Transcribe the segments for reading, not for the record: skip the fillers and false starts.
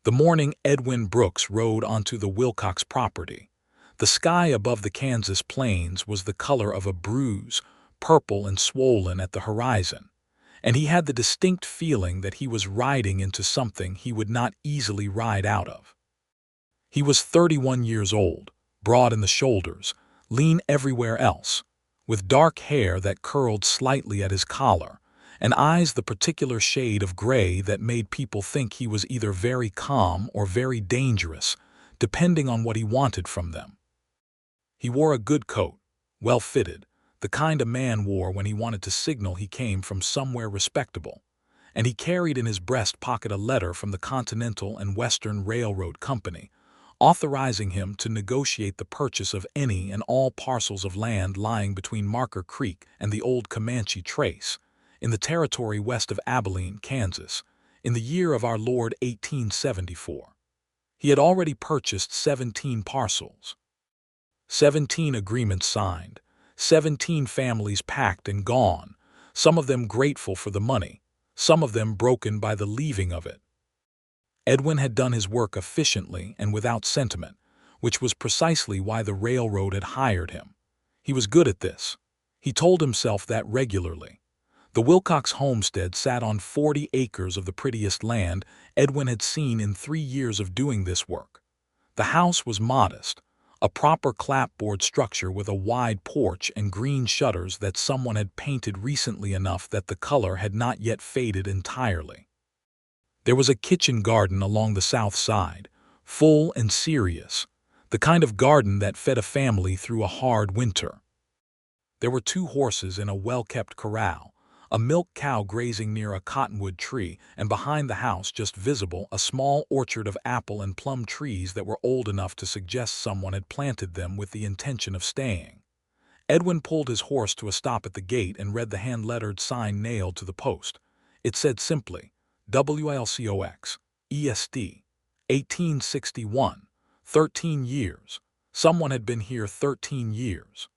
The morning Edwin Brooks rode onto the Wilcox property. The sky above the Kansas plains was the color of a bruise, purple and swollen at the horizon, and he had the distinct feeling that he was riding into something he would not easily ride out of. He was 31 years old, broad in the shoulders, lean everywhere else, with dark hair that curled slightly at his collar, and eyes the particular shade of gray that made people think he was either very calm or very dangerous, depending on what he wanted from them. He wore a good coat, well fitted, the kind a man wore when he wanted to signal he came from somewhere respectable, and he carried in his breast pocket a letter from the Continental and Western Railroad Company, authorizing him to negotiate the purchase of any and all parcels of land lying between Marker Creek and the old Comanche Trace, in the territory west of Abilene, Kansas, in the year of our Lord 1874. He had already purchased 17 parcels. 17 agreements signed, 17 families packed and gone, some of them grateful for the money, some of them broken by the leaving of it. Edwin had done his work efficiently and without sentiment, which was precisely why the railroad had hired him. He was good at this. He told himself that regularly. The Wilcox homestead sat on 40 acres of the prettiest land Edwin had seen in 3 years of doing this work. The house was modest, a proper clapboard structure with a wide porch and green shutters that someone had painted recently enough that the color had not yet faded entirely. There was a kitchen garden along the south side, full and serious, the kind of garden that fed a family through a hard winter. There were 2 horses in a well-kept corral, a milk cow grazing near a cottonwood tree, and behind the house, just visible, a small orchard of apple and plum trees that were old enough to suggest someone had planted them with the intention of staying. Edwin pulled his horse to a stop at the gate and read the hand-lettered sign nailed to the post. It said simply, Wilcox, ESD, 1861, 13 years. Someone had been here 13 years.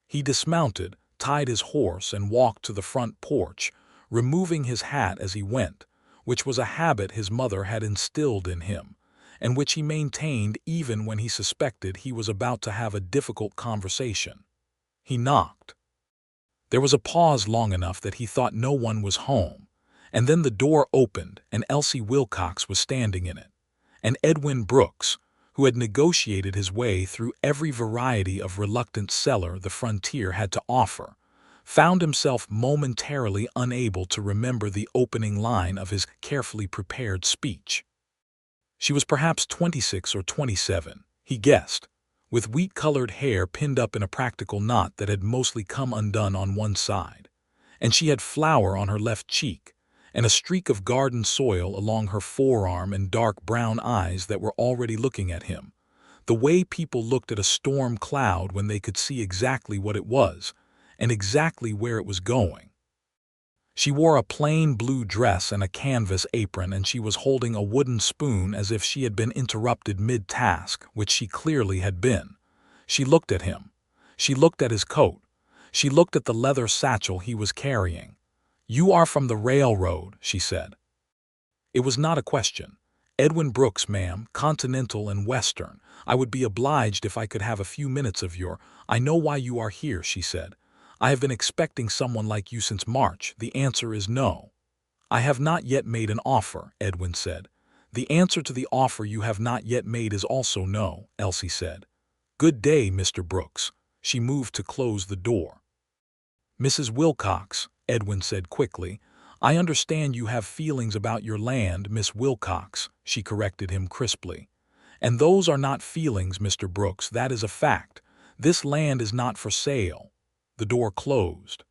He dismounted, tied his horse, and walked to the front porch, removing his hat as he went, which was a habit his mother had instilled in him, and which he maintained even when he suspected he was about to have a difficult conversation. He knocked. There was a pause long enough that he thought no one was home, and then the door opened and Elsie Wilcox was standing in it, and Edwin Brooks, who had negotiated his way through every variety of reluctant seller the frontier had to offer, found himself momentarily unable to remember the opening line of his carefully prepared speech. She was perhaps 26 or 27, he guessed, with wheat-colored hair pinned up in a practical knot that had mostly come undone on one side, and she had flour on her left cheek, and a streak of garden soil along her forearm and dark brown eyes that were already looking at him, the way people looked at a storm cloud when they could see exactly what it was and exactly where it was going. She wore a plain blue dress and a canvas apron, and she was holding a wooden spoon as if she had been interrupted mid-task, which she clearly had been. She looked at him. She looked at his coat. She looked at the leather satchel he was carrying. "You are from the railroad," she said. It was not a question. "Edwin Brooks, ma'am, Continental and Western. I would be obliged if I could have a few minutes of your—" "I know why you are here," she said. "I have been expecting someone like you since March. The answer is no." "I have not yet made an offer," Edwin said. "The answer to the offer you have not yet made is also no," Elsie said. "Good day, Mr. Brooks." She moved to close the door. "Mrs. Wilcox," Edwin said quickly, "I understand you have feelings about your land, Miss Wilcox," she corrected him crisply. "And those are not feelings, Mr. Brooks, that is a fact. This land is not for sale." The door closed.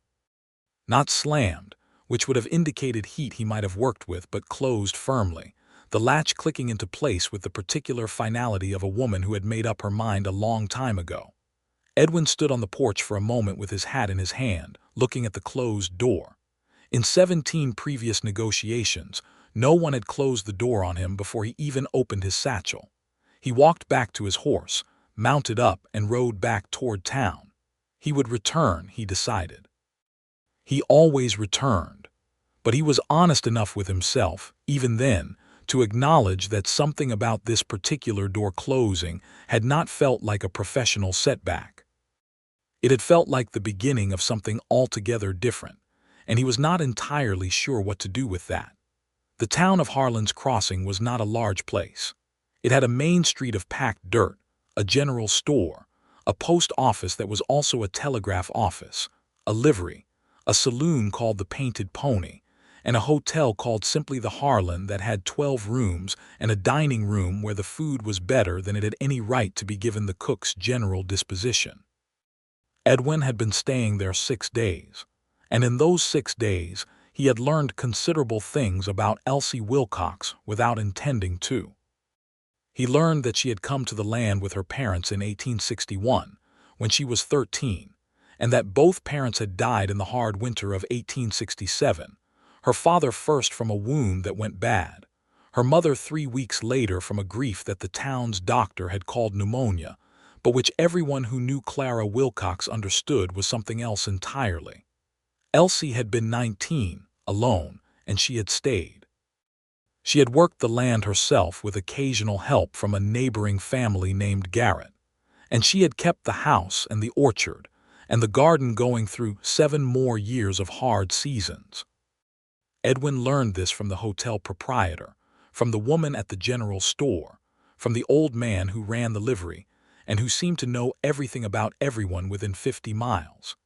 Not slammed, which would have indicated heat he might have worked with, but closed firmly, the latch clicking into place with the particular finality of a woman who had made up her mind a long time ago. Edwin stood on the porch for a moment with his hat in his hand, looking at the closed door. In 17 previous negotiations, no one had closed the door on him before he even opened his satchel. He walked back to his horse, mounted up, and rode back toward town. He would return, he decided. He always returned. But he was honest enough with himself, even then, to acknowledge that something about this particular door closing had not felt like a professional setback. It had felt like the beginning of something altogether different, and he was not entirely sure what to do with that. The town of Harlan's Crossing was not a large place. It had a main street of packed dirt, a general store, a post office that was also a telegraph office, a livery, a saloon called the Painted Pony, and a hotel called simply the Harlan that had 12 rooms and a dining room where the food was better than it had any right to be given the cook's general disposition. Edwin had been staying there 6 days, and in those 6 days he had learned considerable things about Elsie Wilcox without intending to. He learned that she had come to the land with her parents in 1861, when she was 13, and that both parents had died in the hard winter of 1867, her father first from a wound that went bad, her mother 3 weeks later from a grief that the town's doctor had called pneumonia, but which everyone who knew Clara Wilcox understood was something else entirely. Elsie had been 19, alone, and she had stayed. She had worked the land herself with occasional help from a neighboring family named Garrett, and she had kept the house and the orchard and the garden going through 7 more years of hard seasons. Edwin learned this from the hotel proprietor, from the woman at the general store, from the old man who ran the livery, and who seemed to know everything about everyone within 50 miles.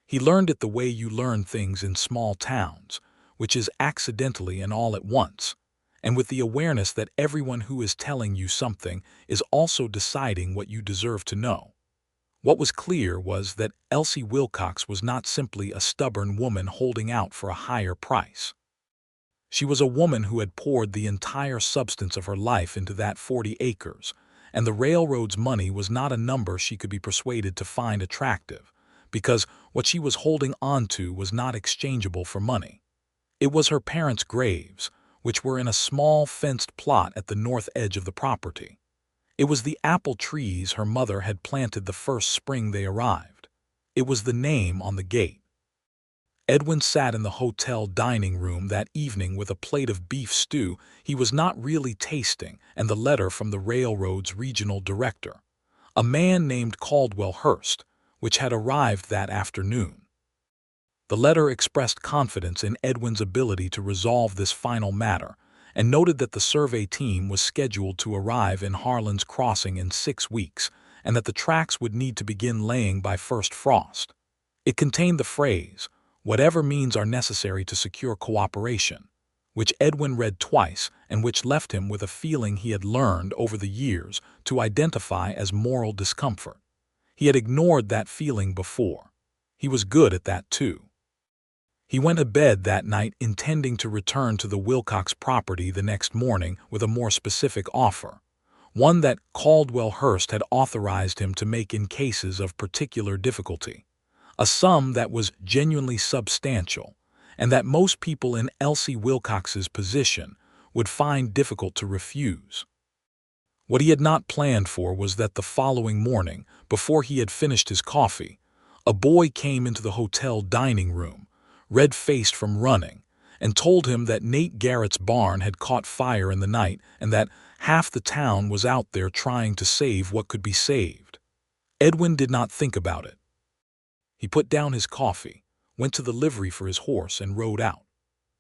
He learned it the way you learn things in small towns, which is accidentally and all at once, and with the awareness that everyone who is telling you something is also deciding what you deserve to know. What was clear was that Elsie Wilcox was not simply a stubborn woman holding out for a higher price. She was a woman who had poured the entire substance of her life into that 40 acres, and the railroad's money was not a number she could be persuaded to find attractive, because what she was holding on to was not exchangeable for money. It was her parents' graves, which were in a small fenced plot at the north edge of the property. It was the apple trees her mother had planted the first spring they arrived. It was the name on the gate. Edwin sat in the hotel dining room that evening with a plate of beef stew he was not really tasting and the letter from the railroad's regional director, a man named Caldwell Hurst, which had arrived that afternoon. The letter expressed confidence in Edwin's ability to resolve this final matter and noted that the survey team was scheduled to arrive in Harlan's Crossing in 6 weeks and that the tracks would need to begin laying by first frost. It contained the phrase, "Whatever means are necessary to secure cooperation," which Edwin read twice and which left him with a feeling he had learned over the years to identify as moral discomfort. He had ignored that feeling before. He was good at that too. He went to bed that night intending to return to the Wilcox property the next morning with a more specific offer, one that Caldwell Hurst had authorized him to make in cases of particular difficulty, a sum that was genuinely substantial and that most people in Elsie Wilcox's position would find difficult to refuse. What he had not planned for was that the following morning, before he had finished his coffee, a boy came into the hotel dining room, red-faced from running, and told him that Nate Garrett's barn had caught fire in the night and that half the town was out there trying to save what could be saved. Edwin did not think about it. He put down his coffee, went to the livery for his horse, and rode out.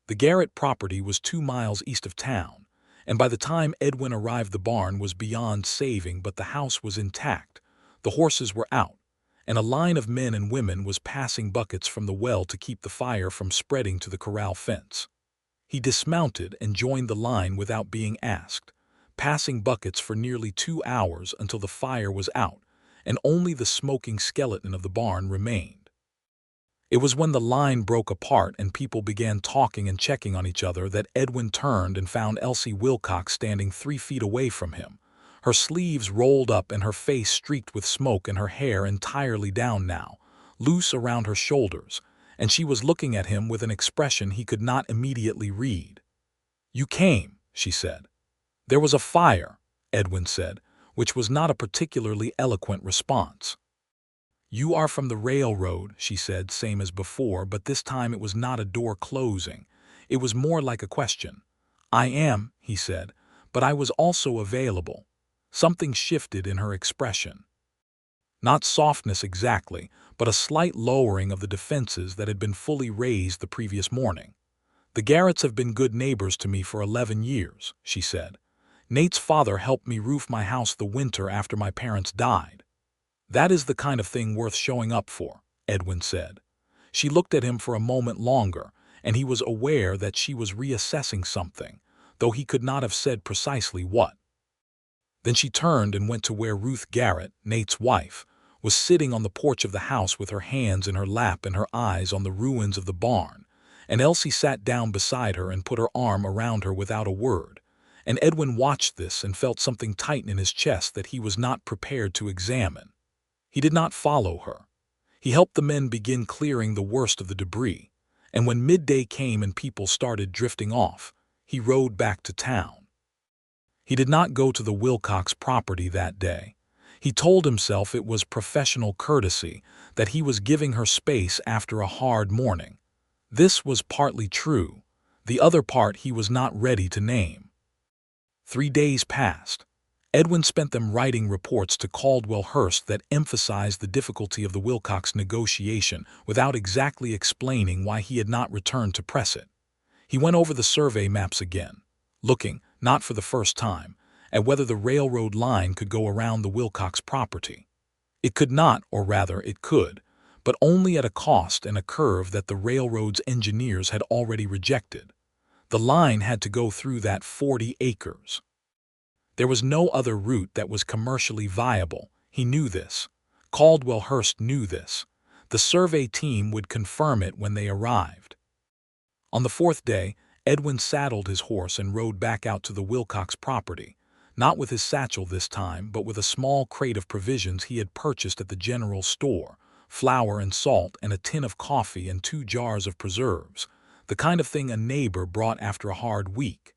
The Garrett property was 2 miles east of town, and by the time Edwin arrived the barn was beyond saving, but the house was intact, the horses were out, and a line of men and women was passing buckets from the well to keep the fire from spreading to the corral fence. He dismounted and joined the line without being asked, passing buckets for nearly 2 hours until the fire was out, and only the smoking skeleton of the barn remained. It was when the line broke apart and people began talking and checking on each other that Edwin turned and found Elsie Wilcox standing 3 feet away from him, her sleeves rolled up and her face streaked with smoke and her hair entirely down now, loose around her shoulders, and she was looking at him with an expression he could not immediately read. "You came," she said. "There was a fire," Edwin said, which was not a particularly eloquent response. "You are from the railroad," she said, same as before, but this time it was not a door closing. It was more like a question. "I am," he said, but I was also available. Something shifted in her expression. Not softness exactly, but a slight lowering of the defenses that had been fully raised the previous morning. "The Garretts have been good neighbors to me for 11 years, she said. "Nate's father helped me roof my house the winter after my parents died." "That is the kind of thing worth showing up for," Edwin said. She looked at him for a moment longer, and he was aware that she was reassessing something, though he could not have said precisely what. Then she turned and went to where Ruth Garrett, Nate's wife, was sitting on the porch of the house with her hands in her lap and her eyes on the ruins of the barn, and Elsie sat down beside her and put her arm around her without a word, and Edwin watched this and felt something tighten in his chest that he was not prepared to examine. He did not follow her. He helped the men begin clearing the worst of the debris, and when midday came and people started drifting off, he rode back to town. He did not go to the Wilcox property that day. He told himself it was professional courtesy, that he was giving her space after a hard morning. This was partly true. The other part he was not ready to name. 3 days passed. Edwin spent them writing reports to Caldwell-Hurst that emphasized the difficulty of the Wilcox negotiation without exactly explaining why he had not returned to press it. He went over the survey maps again, looking, not for the first time, at whether the railroad line could go around the Wilcox property. It could not, or rather it could, but only at a cost and a curve that the railroad's engineers had already rejected. The line had to go through that 40 acres. There was no other route that was commercially viable. He knew this. Caldwell-Hurst knew this. The survey team would confirm it when they arrived. On the 4th day, Edwin saddled his horse and rode back out to the Wilcox property, not with his satchel this time, but with a small crate of provisions he had purchased at the general store, flour and salt and a tin of coffee and 2 jars of preserves, the kind of thing a neighbor brought after a hard week.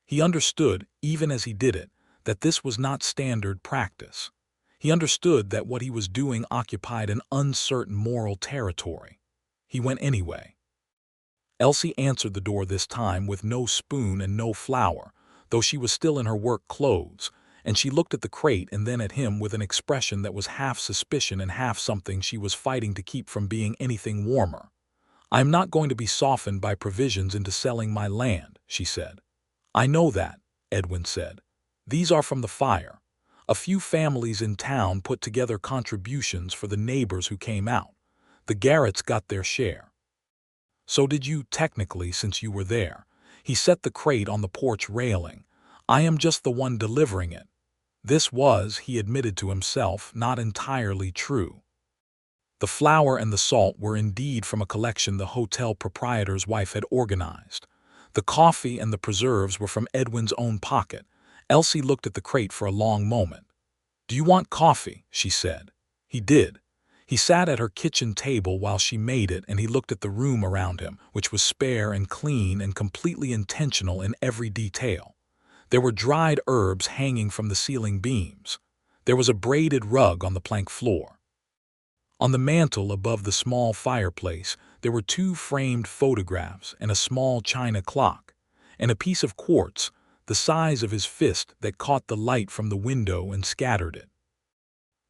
He understood, even as he did it, that this was not standard practice. He understood that what he was doing occupied an uncertain moral territory. He went anyway. Elsie answered the door this time with no spoon and no flour, though she was still in her work clothes, and she looked at the crate and then at him with an expression that was half suspicion and half something she was fighting to keep from being anything warmer. "I am not going to be softened by provisions into selling my land," she said. "I know that," Edwin said. "These are from the fire. A few families in town put together contributions for the neighbors who came out. The Garretts got their share. So did you, technically, since you were there." He set the crate on the porch railing. "I am just the one delivering it." This was, he admitted to himself, not entirely true. The flour and the salt were indeed from a collection the hotel proprietor's wife had organized. The coffee and the preserves were from Edwin's own pocket. Elsie looked at the crate for a long moment. "Do you want coffee?" she said. He did. He sat at her kitchen table while she made it, and he looked at the room around him, which was spare and clean and completely intentional in every detail. There were dried herbs hanging from the ceiling beams. There was a braided rug on the plank floor. On the mantel above the small fireplace, there were 2 framed photographs and a small china clock, and a piece of quartz, the size of his fist, that caught the light from the window and scattered it.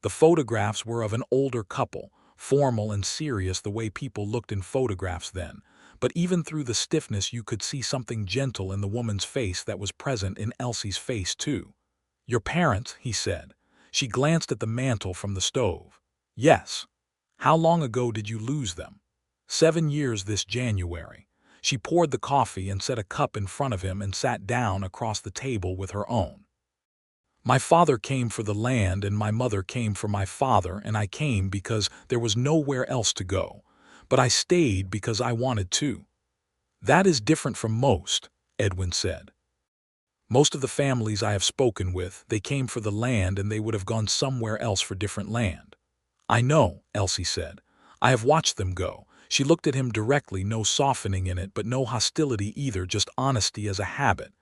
The photographs were of an older couple, formal and serious the way people looked in photographs then, but even through the stiffness you could see something gentle in the woman's face that was present in Elsie's face too. "Your parents," he said. She glanced at the mantel from the stove. "Yes." "How long ago did you lose them?" 7 years this January." She poured the coffee and set a cup in front of him and sat down across the table with her own. "My father came for the land and my mother came for my father, and I came because there was nowhere else to go. But I stayed because I wanted to." "That is different from most," Edwin said. "Most of the families I have spoken with, they came for the land and they would have gone somewhere else for different land." "I know," Elsie said. "I have watched them go." She looked at him directly, no softening in it, but no hostility either, just honesty as a habit.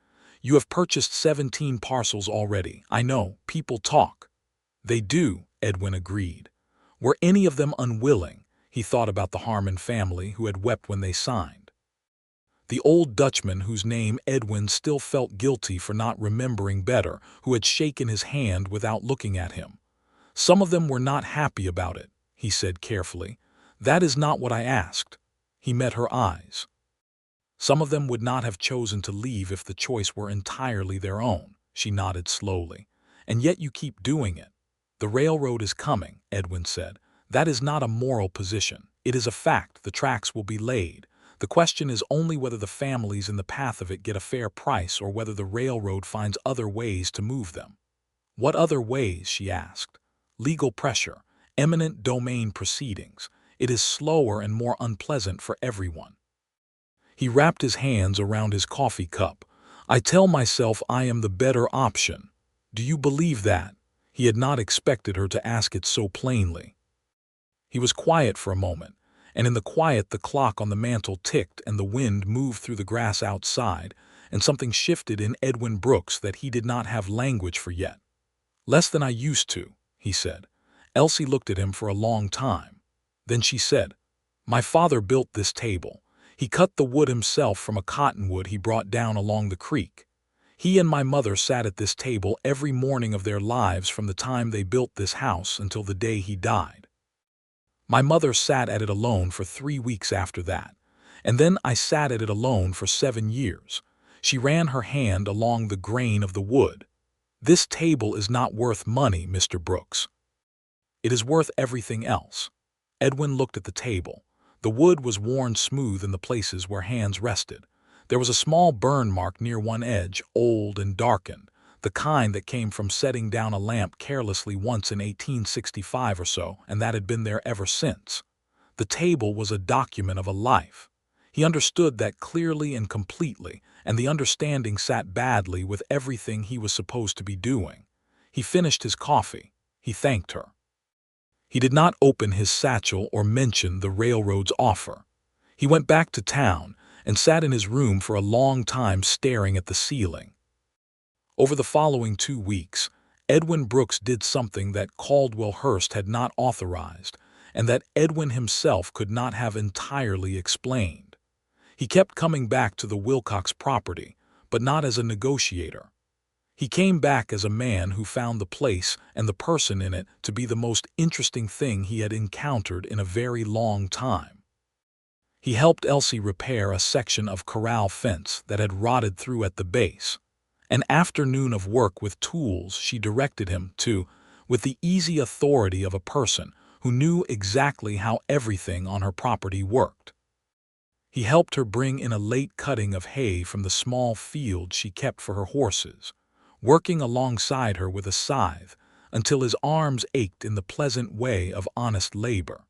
"You have purchased 17 parcels already. I know, people talk." "They do," Edwin agreed. "Were any of them unwilling?" He thought about the Harmon family who had wept when they signed. The old Dutchman, whose name Edwin still felt guilty for not remembering better, who had shaken his hand without looking at him. "Some of them were not happy about it," he said carefully. "That is not what I asked." He met her eyes. "Some of them would not have chosen to leave if the choice were entirely their own," she nodded slowly. "And yet you keep doing it." "The railroad is coming," Edwin said. "That is not a moral position. It is a fact. The tracks will be laid. The question is only whether the families in the path of it get a fair price or whether the railroad finds other ways to move them." "What other ways?" she asked. "Legal pressure, eminent domain proceedings. It is slower and more unpleasant for everyone." He wrapped his hands around his coffee cup. "I tell myself I am the better option. Do you believe that?" He had not expected her to ask it so plainly. He was quiet for a moment, and in the quiet the clock on the mantel ticked and the wind moved through the grass outside, and something shifted in Edwin Brooks that he did not have language for yet. "Less than I used to," he said. Elsie looked at him for a long time. Then she said, "My father built this table. He cut the wood himself from a cottonwood he brought down along the creek. He and my mother sat at this table every morning of their lives from the time they built this house until the day he died. My mother sat at it alone for 3 weeks after that, and then I sat at it alone for 7 years. She ran her hand along the grain of the wood. This table is not worth money, Mr. Brooks. It is worth everything else." Edwin looked at the table. The wood was worn smooth in the places where hands rested. There was a small burn mark near one edge, old and darkened, the kind that came from setting down a lamp carelessly once in 1865 or so, and that had been there ever since. The table was a document of a life. He understood that clearly and completely, and the understanding sat badly with everything he was supposed to be doing. He finished his coffee. He thanked her. He did not open his satchel or mention the railroad's offer. He went back to town and sat in his room for a long time staring at the ceiling. Over the following 2 weeks, Edwin Brooks did something that Caldwell Hurst had not authorized and that Edwin himself could not have entirely explained. He kept coming back to the Wilcox property, but not as a negotiator. He came back as a man who found the place and the person in it to be the most interesting thing he had encountered in a very long time. He helped Elsie repair a section of corral fence that had rotted through at the base. An afternoon of work with tools she directed him to, with the easy authority of a person who knew exactly how everything on her property worked. He helped her bring in a late cutting of hay from the small field she kept for her horses, working alongside her with a scythe until his arms ached in the pleasant way of honest labor.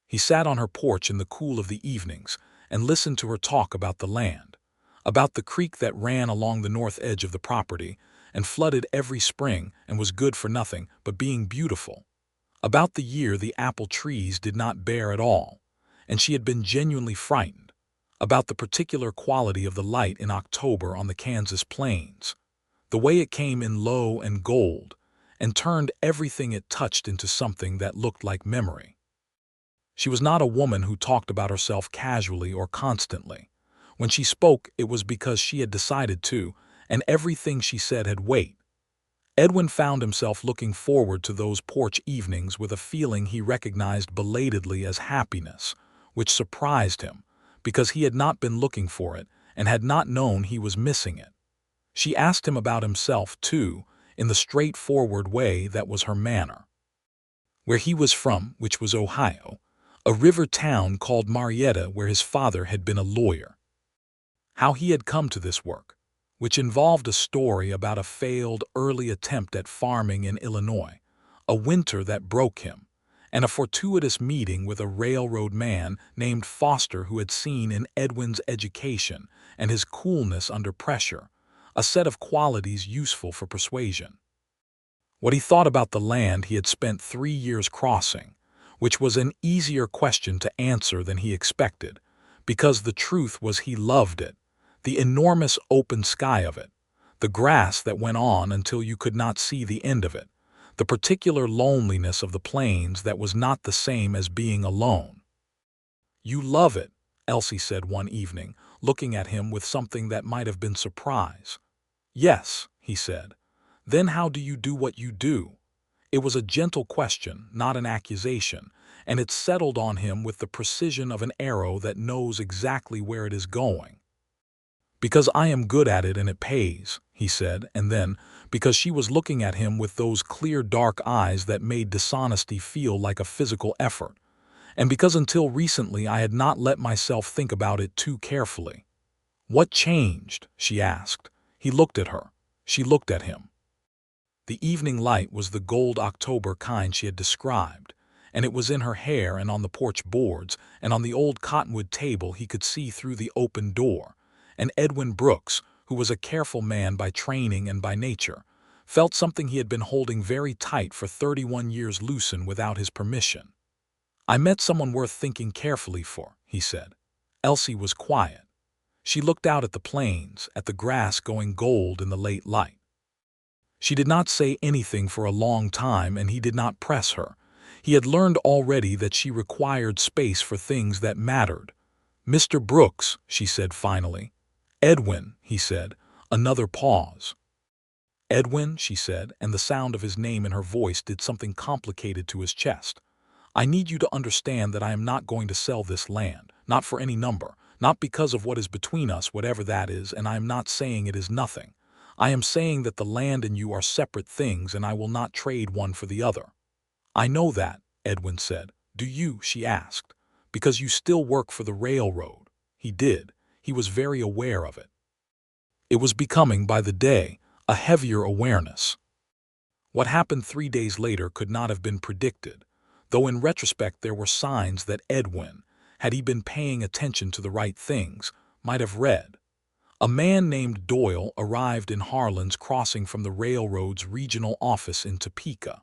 He sat on her porch in the cool of the evenings and listened to her talk about the land, about the creek that ran along the north edge of the property and flooded every spring and was good for nothing but being beautiful, about the year the apple trees did not bear at all, and she had been genuinely frightened, about the particular quality of the light in October on the Kansas plains, the way it came in low and gold, and turned everything it touched into something that looked like memory. She was not a woman who talked about herself casually or constantly. When she spoke, it was because she had decided to, and everything she said had weight. Edwin found himself looking forward to those porch evenings with a feeling he recognized belatedly as happiness, which surprised him, because he had not been looking for it and had not known he was missing it. She asked him about himself, too, in the straightforward way that was her manner. Where he was from, which was Ohio, a river town called Marietta where his father had been a lawyer. How he had come to this work, which involved a story about a failed early attempt at farming in Illinois, a winter that broke him, and a fortuitous meeting with a railroad man named Foster who had seen in Edwin's education and his coolness under pressure a set of qualities useful for persuasion. What he thought about the land he had spent 3 years crossing, which was an easier question to answer than he expected, because the truth was he loved it, the enormous open sky of it, the grass that went on until you could not see the end of it, the particular loneliness of the plains that was not the same as being alone. "You love it," Elsie said one evening, looking at him with something that might have been surprise. "Yes," he said. "Then how do you do what you do?" It was a gentle question, not an accusation, and it settled on him with the precision of an arrow that knows exactly where it is going. "Because I am good at it and it pays," he said, and then, because she was looking at him with those clear dark eyes that made dishonesty feel like a physical effort, and because until recently I had not let myself think about it too carefully. "What changed?" she asked. He looked at her. She looked at him. The evening light was the gold October kind she had described, and it was in her hair and on the porch boards, and on the old cottonwood table he could see through the open door, and Edwin Brooks, who was a careful man by training and by nature, felt something he had been holding very tight for 31 years loosen without his permission. "I met someone worth thinking carefully for," he said. Elsie was quiet. She looked out at the plains, at the grass going gold in the late light. She did not say anything for a long time, and he did not press her. He had learned already that she required space for things that mattered. "Mr. Brooks," she said finally. "Edwin," he said. Another pause. "Edwin," she said, and the sound of his name in her voice did something complicated to his chest. "I need you to understand that I am not going to sell this land, not for any number, not because of what is between us, whatever that is, and I am not saying it is nothing. I am saying that the land and you are separate things, and I will not trade one for the other." "I know that," Edwin said. "Do you?" she asked. "Because you still work for the railroad." He did. He was very aware of it. It was becoming, by the day, a heavier awareness. What happened 3 days later could not have been predicted, though in retrospect there were signs that Edwin, had he been paying attention to the right things, might have read. A man named Doyle arrived in Harlan's Crossing from the railroad's regional office in Topeka.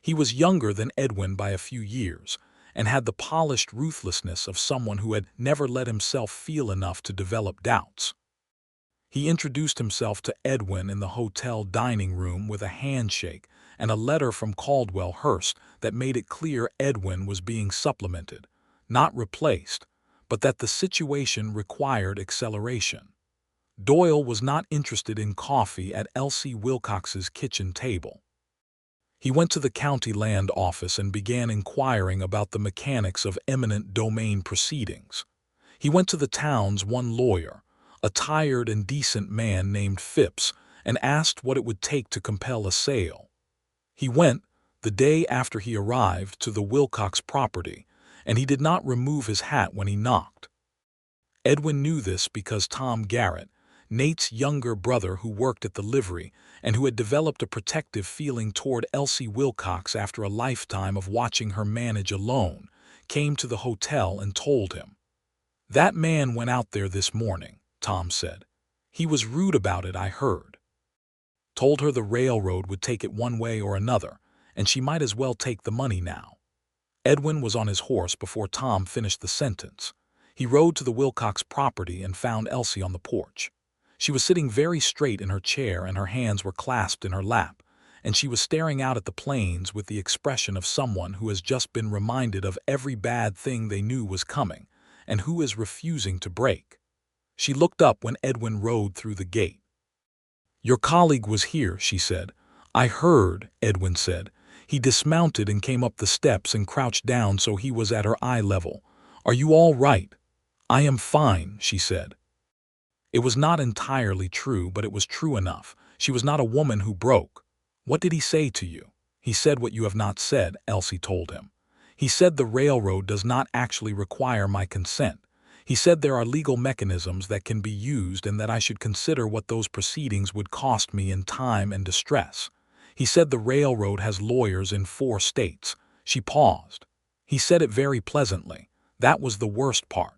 He was younger than Edwin by a few years, and had the polished ruthlessness of someone who had never let himself feel enough to develop doubts. He introduced himself to Edwin in the hotel dining room with a handshake and a letter from Caldwell Hurst that made it clear Edwin was being supplemented, not replaced, but that the situation required acceleration. Doyle was not interested in coffee at Elsie Wilcox's kitchen table. He went to the county land office and began inquiring about the mechanics of eminent domain proceedings. He went to the town's one lawyer, a tired and decent man named Phipps, and asked what it would take to compel a sale. He went, the day after he arrived, to the Wilcox property, and he did not remove his hat when he knocked. Edwin knew this because Tom Garrett, Nate's younger brother who worked at the livery and who had developed a protective feeling toward Elsie Wilcox after a lifetime of watching her manage alone, came to the hotel and told him. "That man went out there this morning," Tom said. "He was rude about it, I heard. Told her the railroad would take it one way or another, and she might as well take the money now." Edwin was on his horse before Tom finished the sentence. He rode to the Wilcox property and found Elsie on the porch. She was sitting very straight in her chair and her hands were clasped in her lap, and she was staring out at the plains with the expression of someone who has just been reminded of every bad thing they knew was coming, and who is refusing to break. She looked up when Edwin rode through the gate. "Your colleague was here," she said. "I heard," Edwin said. He dismounted and came up the steps and crouched down so he was at her eye level. "Are you all right?" "I am fine," she said. It was not entirely true, but it was true enough. She was not a woman who broke. "What did he say to you?" "He said what you have not said," Elsie told him. "He said the railroad does not actually require my consent. He said there are legal mechanisms that can be used and that I should consider what those proceedings would cost me in time and distress. He said the railroad has lawyers in 4 states. She paused. He said it very pleasantly. That was the worst part.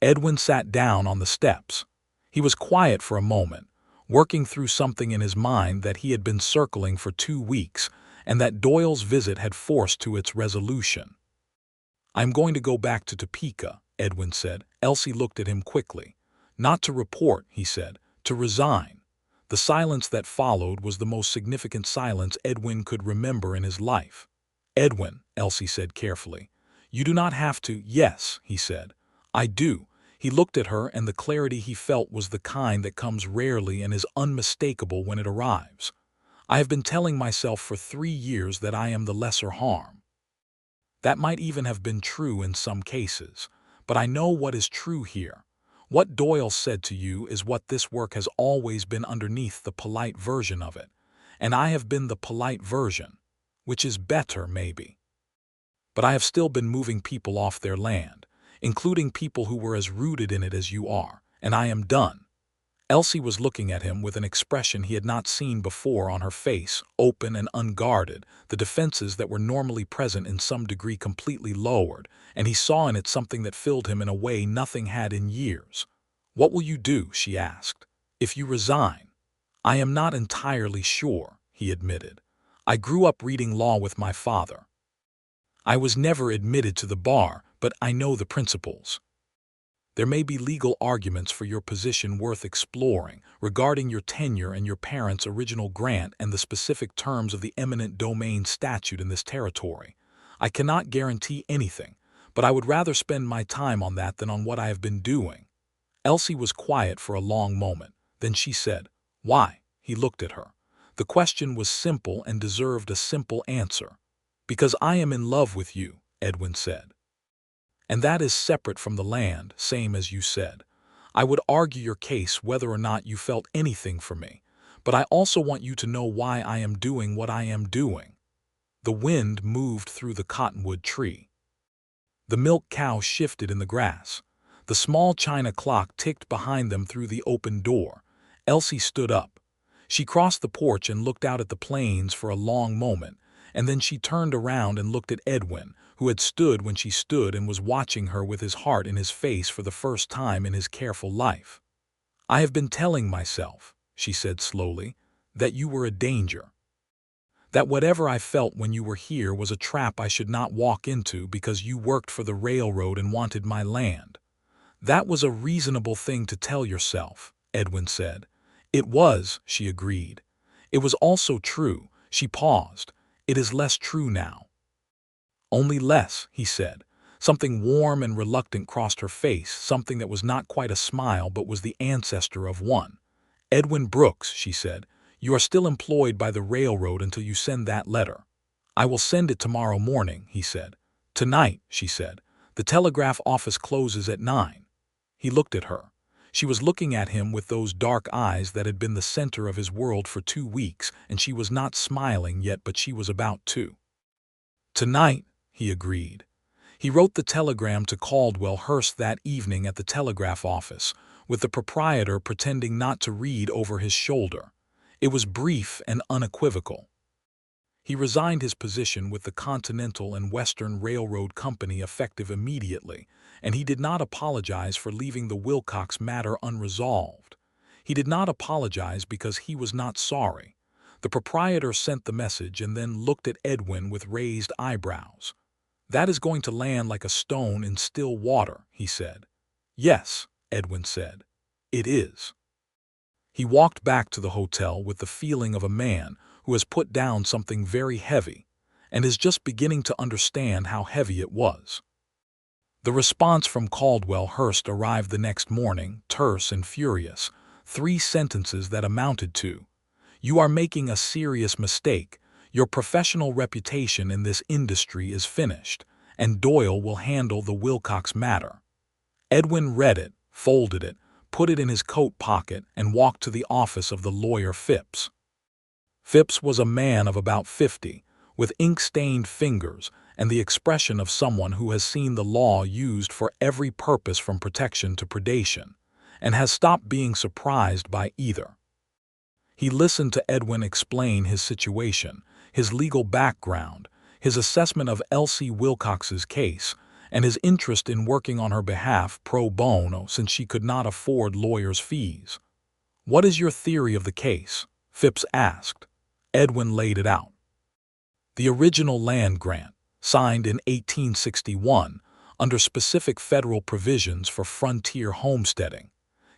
Edwin sat down on the steps. He was quiet for a moment, working through something in his mind that he had been circling for 2 weeks and that Doyle's visit had forced to its resolution. "I'm going to go back to Topeka," Edwin said. Elsie looked at him quickly. "Not to report," he said, "to resign." The silence that followed was the most significant silence Edwin could remember in his life. "Edwin," Elsie said carefully, "you do not have to." "Yes," he said. "I do." He looked at her, and the clarity he felt was the kind that comes rarely and is unmistakable when it arrives. I have been telling myself for 3 years that I am the lesser harm. That might even have been true in some cases, but I know what is true here. What Doyle said to you is what this work has always been underneath the polite version of it, and I have been the polite version, which is better maybe. But I have still been moving people off their land, including people who were as rooted in it as you are, and I am done. Elsie was looking at him with an expression he had not seen before on her face, open and unguarded, the defenses that were normally present in some degree completely lowered, and he saw in it something that filled him in a way nothing had in years. "What will you do?" she asked. "If you resign?" "I am not entirely sure," he admitted. "I grew up reading law with my father. I was never admitted to the bar, but I know the principles. There may be legal arguments for your position worth exploring regarding your tenure and your parents' original grant and the specific terms of the eminent domain statute in this territory. I cannot guarantee anything, but I would rather spend my time on that than on what I have been doing." Elsie was quiet for a long moment. Then she said, "Why?" He looked at her. The question was simple and deserved a simple answer. "Because I am in love with you," Edwin said. "And that is separate from the land, same as you said. I would argue your case whether or not you felt anything for me, but I also want you to know why I am doing what I am doing." The wind moved through the cottonwood tree. The milk cow shifted in the grass. The small china clock ticked behind them through the open door. Elsie stood up. She crossed the porch and looked out at the plains for a long moment, and then she turned around and looked at Edwin, who had stood when she stood and was watching her with his heart in his face for the first time in his careful life. "I have been telling myself," she said slowly, "that you were a danger. That whatever I felt when you were here was a trap I should not walk into because you worked for the railroad and wanted my land." "That was a reasonable thing to tell yourself," Edwin said. "It was," she agreed. "It was also true." She paused. "It is less true now." "Only less," he said. Something warm and reluctant crossed her face, something that was not quite a smile but was the ancestor of one. "Edwin Brooks," she said, "you are still employed by the railroad until you send that letter." "I will send it tomorrow morning," he said. "Tonight," she said. "The telegraph office closes at 9. He looked at her. She was looking at him with those dark eyes that had been the center of his world for 2 weeks, and she was not smiling yet, but she was about to. "Tonight," he agreed. He wrote the telegram to Caldwell Hurst that evening at the telegraph office, with the proprietor pretending not to read over his shoulder. It was brief and unequivocal. He resigned his position with the Continental and Western Railroad Company effective immediately, and he did not apologize for leaving the Wilcox matter unresolved. He did not apologize because he was not sorry. The proprietor sent the message and then looked at Edwin with raised eyebrows. "That is going to land like a stone in still water," he said. "Yes," Edwin said. "It is." He walked back to the hotel with the feeling of a man who has put down something very heavy and is just beginning to understand how heavy it was. The response from Caldwell Hurst arrived the next morning, terse and furious, 3 sentences that amounted to, "You are making a serious mistake. Your professional reputation in this industry is finished, and Doyle will handle the Wilcox matter." Edwin read it, folded it, put it in his coat pocket, and walked to the office of the lawyer Phipps. Phipps was a man of about 50, with ink-stained fingers and the expression of someone who has seen the law used for every purpose from protection to predation, and has stopped being surprised by either. He listened to Edwin explain his situation, his legal background, his assessment of Elsie Wilcox's case, and his interest in working on her behalf pro bono since she could not afford lawyers' fees. "What is your theory of the case?" Phipps asked. Edwin laid it out. The original land grant, signed in 1861 under specific federal provisions for frontier homesteading,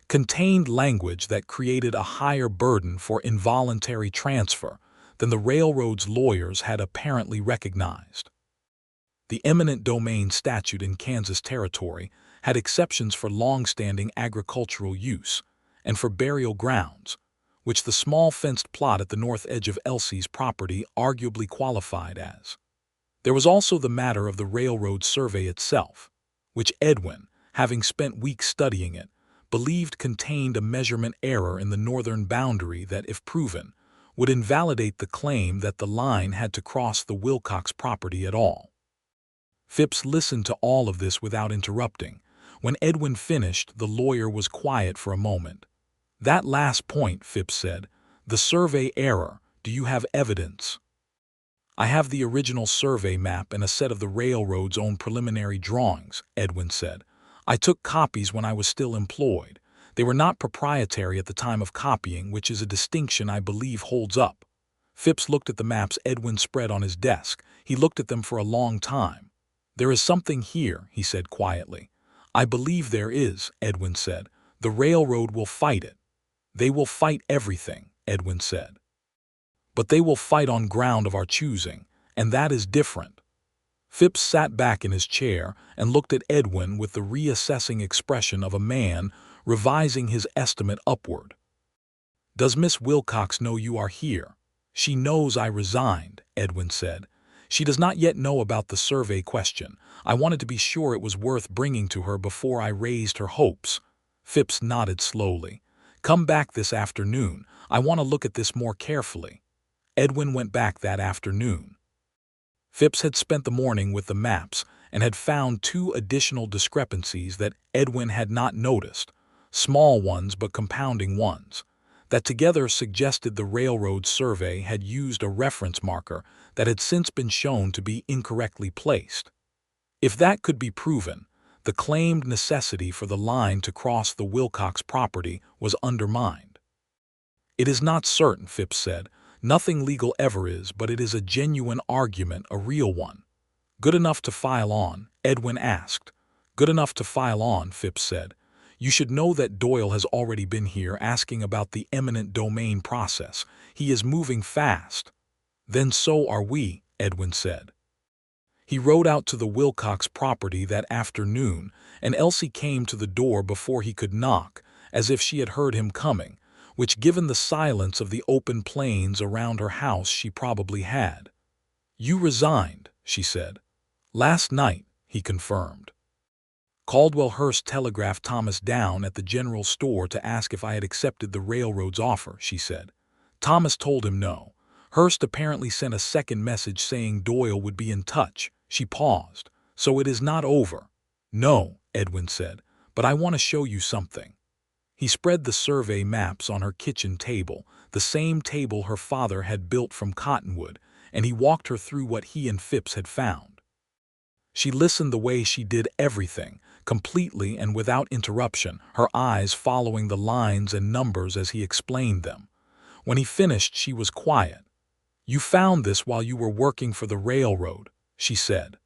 contained language that created a higher burden for involuntary transfer than the railroad's lawyers had apparently recognized. The eminent domain statute in Kansas Territory had exceptions for long-standing agricultural use and for burial grounds, which the small fenced plot at the north edge of Elsie's property arguably qualified as. There was also the matter of the railroad survey itself, which Edwin, having spent weeks studying it, believed contained a measurement error in the northern boundary that, if proven, would invalidate the claim that the line had to cross the Wilcox property at all. Phipps listened to all of this without interrupting. When Edwin finished, the lawyer was quiet for a moment. "That last point," Phipps said, "the survey error, do you have evidence?" "I have the original survey map and a set of the railroad's own preliminary drawings," Edwin said. "I took copies when I was still employed. They were not proprietary at the time of copying, which is a distinction I believe holds up." Phipps looked at the maps Edwin spread on his desk. He looked at them for a long time. "There is something here," he said quietly. "I believe there is," Edwin said. "The railroad will fight it." "They will fight everything," Edwin said. "But they will fight on ground of our choosing, and that is different." Phipps sat back in his chair and looked at Edwin with the reassessing expression of a man revising his estimate upward. "Does Miss Wilcox know you are here?" "She knows I resigned," Edwin said. "She does not yet know about the survey question. I wanted to be sure it was worth bringing to her before I raised her hopes." Phipps nodded slowly. "Come back this afternoon. I want to look at this more carefully." Edwin went back that afternoon. Phipps had spent the morning with the maps and had found two additional discrepancies that Edwin had not noticed, small ones but compounding ones, that together suggested the railroad survey had used a reference marker that had since been shown to be incorrectly placed. If that could be proven, the claimed necessity for the line to cross the Wilcox property was undermined. "It is not certain," Phipps said. "Nothing legal ever is, but it is a genuine argument, a real one." "Good enough to file on?" Edwin asked. "Good enough to file on," Phipps said. "You should know that Doyle has already been here asking about the eminent domain process. He is moving fast." "Then so are we," Edwin said. He rode out to the Wilcox property that afternoon, and Elsie came to the door before he could knock, as if she had heard him coming, which, given the silence of the open plains around her house, she probably had. "You resigned," she said. "Last night," he confirmed. "Caldwell Hurst telegraphed Thomas down at the general store to ask if I had accepted the railroad's offer," she said. "Thomas told him no. Hurst apparently sent a second message saying Doyle would be in touch." She paused. "So it is not over?" "No," Edwin said, "but I want to show you something." He spread the survey maps on her kitchen table, the same table her father had built from cottonwood, and he walked her through what he and Phipps had found. She listened the way she did everything, completely and without interruption, her eyes following the lines and numbers as he explained them. When he finished, she was quiet. "You found this while you were working for the railroad," she said.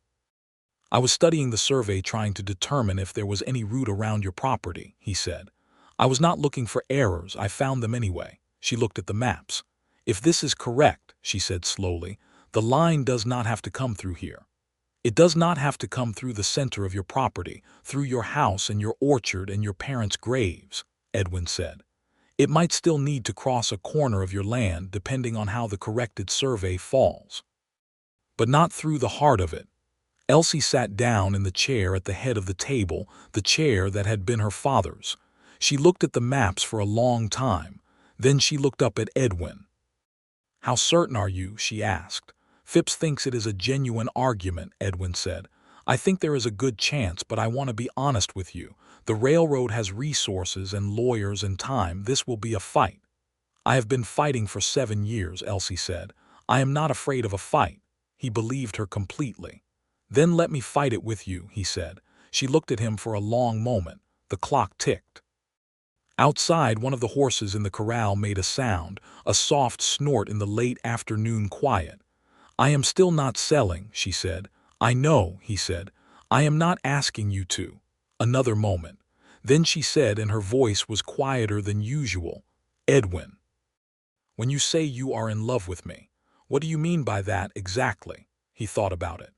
"I was studying the survey trying to determine if there was any route around your property," he said. "I was not looking for errors, I found them anyway." She looked at the maps. "If this is correct," she said slowly, "the line does not have to come through here. It does not have to come through the center of your property, through your house and your orchard and your parents' graves," Edwin said. "It might still need to cross a corner of your land depending on how the corrected survey falls. But not through the heart of it." Elsie sat down in the chair at the head of the table, the chair that had been her father's. She looked at the maps for a long time. Then she looked up at Edwin. "How certain are you?" she asked. "Phipps thinks it is a genuine argument," Edwin said. "I think there is a good chance, but I want to be honest with you. The railroad has resources and lawyers and time. This will be a fight." "I have been fighting for 7 years," Elsie said. "I am not afraid of a fight." He believed her completely. "Then let me fight it with you," he said. She looked at him for a long moment. The clock ticked. Outside, one of the horses in the corral made a sound, a soft snort in the late afternoon quiet. "I am still not selling," she said. "I know," he said. "I am not asking you to." Another moment. Then she said, and her voice was quieter than usual, "Edwin, when you say you are in love with me, what do you mean by that exactly?" He thought about it.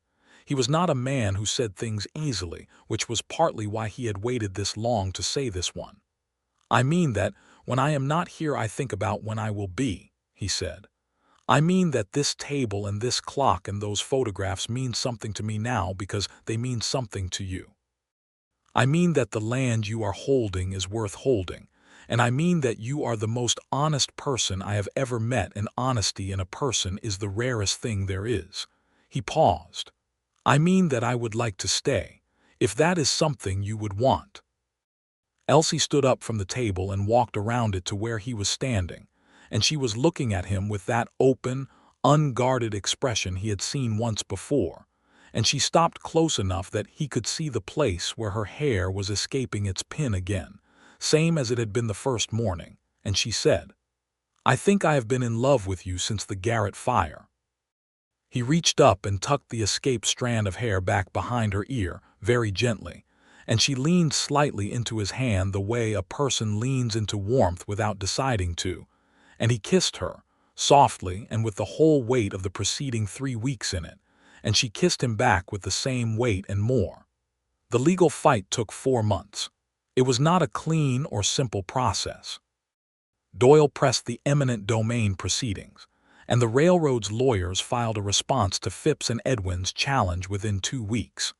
He was not a man who said things easily, which was partly why he had waited this long to say this one. "I mean that when I am not here I think about when I will be," he said. "I mean that this table and this clock and those photographs mean something to me now because they mean something to you. I mean that the land you are holding is worth holding, and I mean that you are the most honest person I have ever met, and honesty in a person is the rarest thing there is." He paused. "I mean that I would like to stay, if that is something you would want." Elsie stood up from the table and walked around it to where he was standing, and she was looking at him with that open, unguarded expression he had seen once before, and she stopped close enough that he could see the place where her hair was escaping its pin again, same as it had been the first morning, and she said, "I think I have been in love with you since the garret fire." He reached up and tucked the escaped strand of hair back behind her ear very gently, and she leaned slightly into his hand the way a person leans into warmth without deciding to, and he kissed her, softly and with the whole weight of the preceding 3 weeks in it, and she kissed him back with the same weight and more. The legal fight took 4 months. It was not a clean or simple process. Doyle pressed the eminent domain proceedings, and the railroad's lawyers filed a response to Phipps and Edwin's challenge within 2 weeks.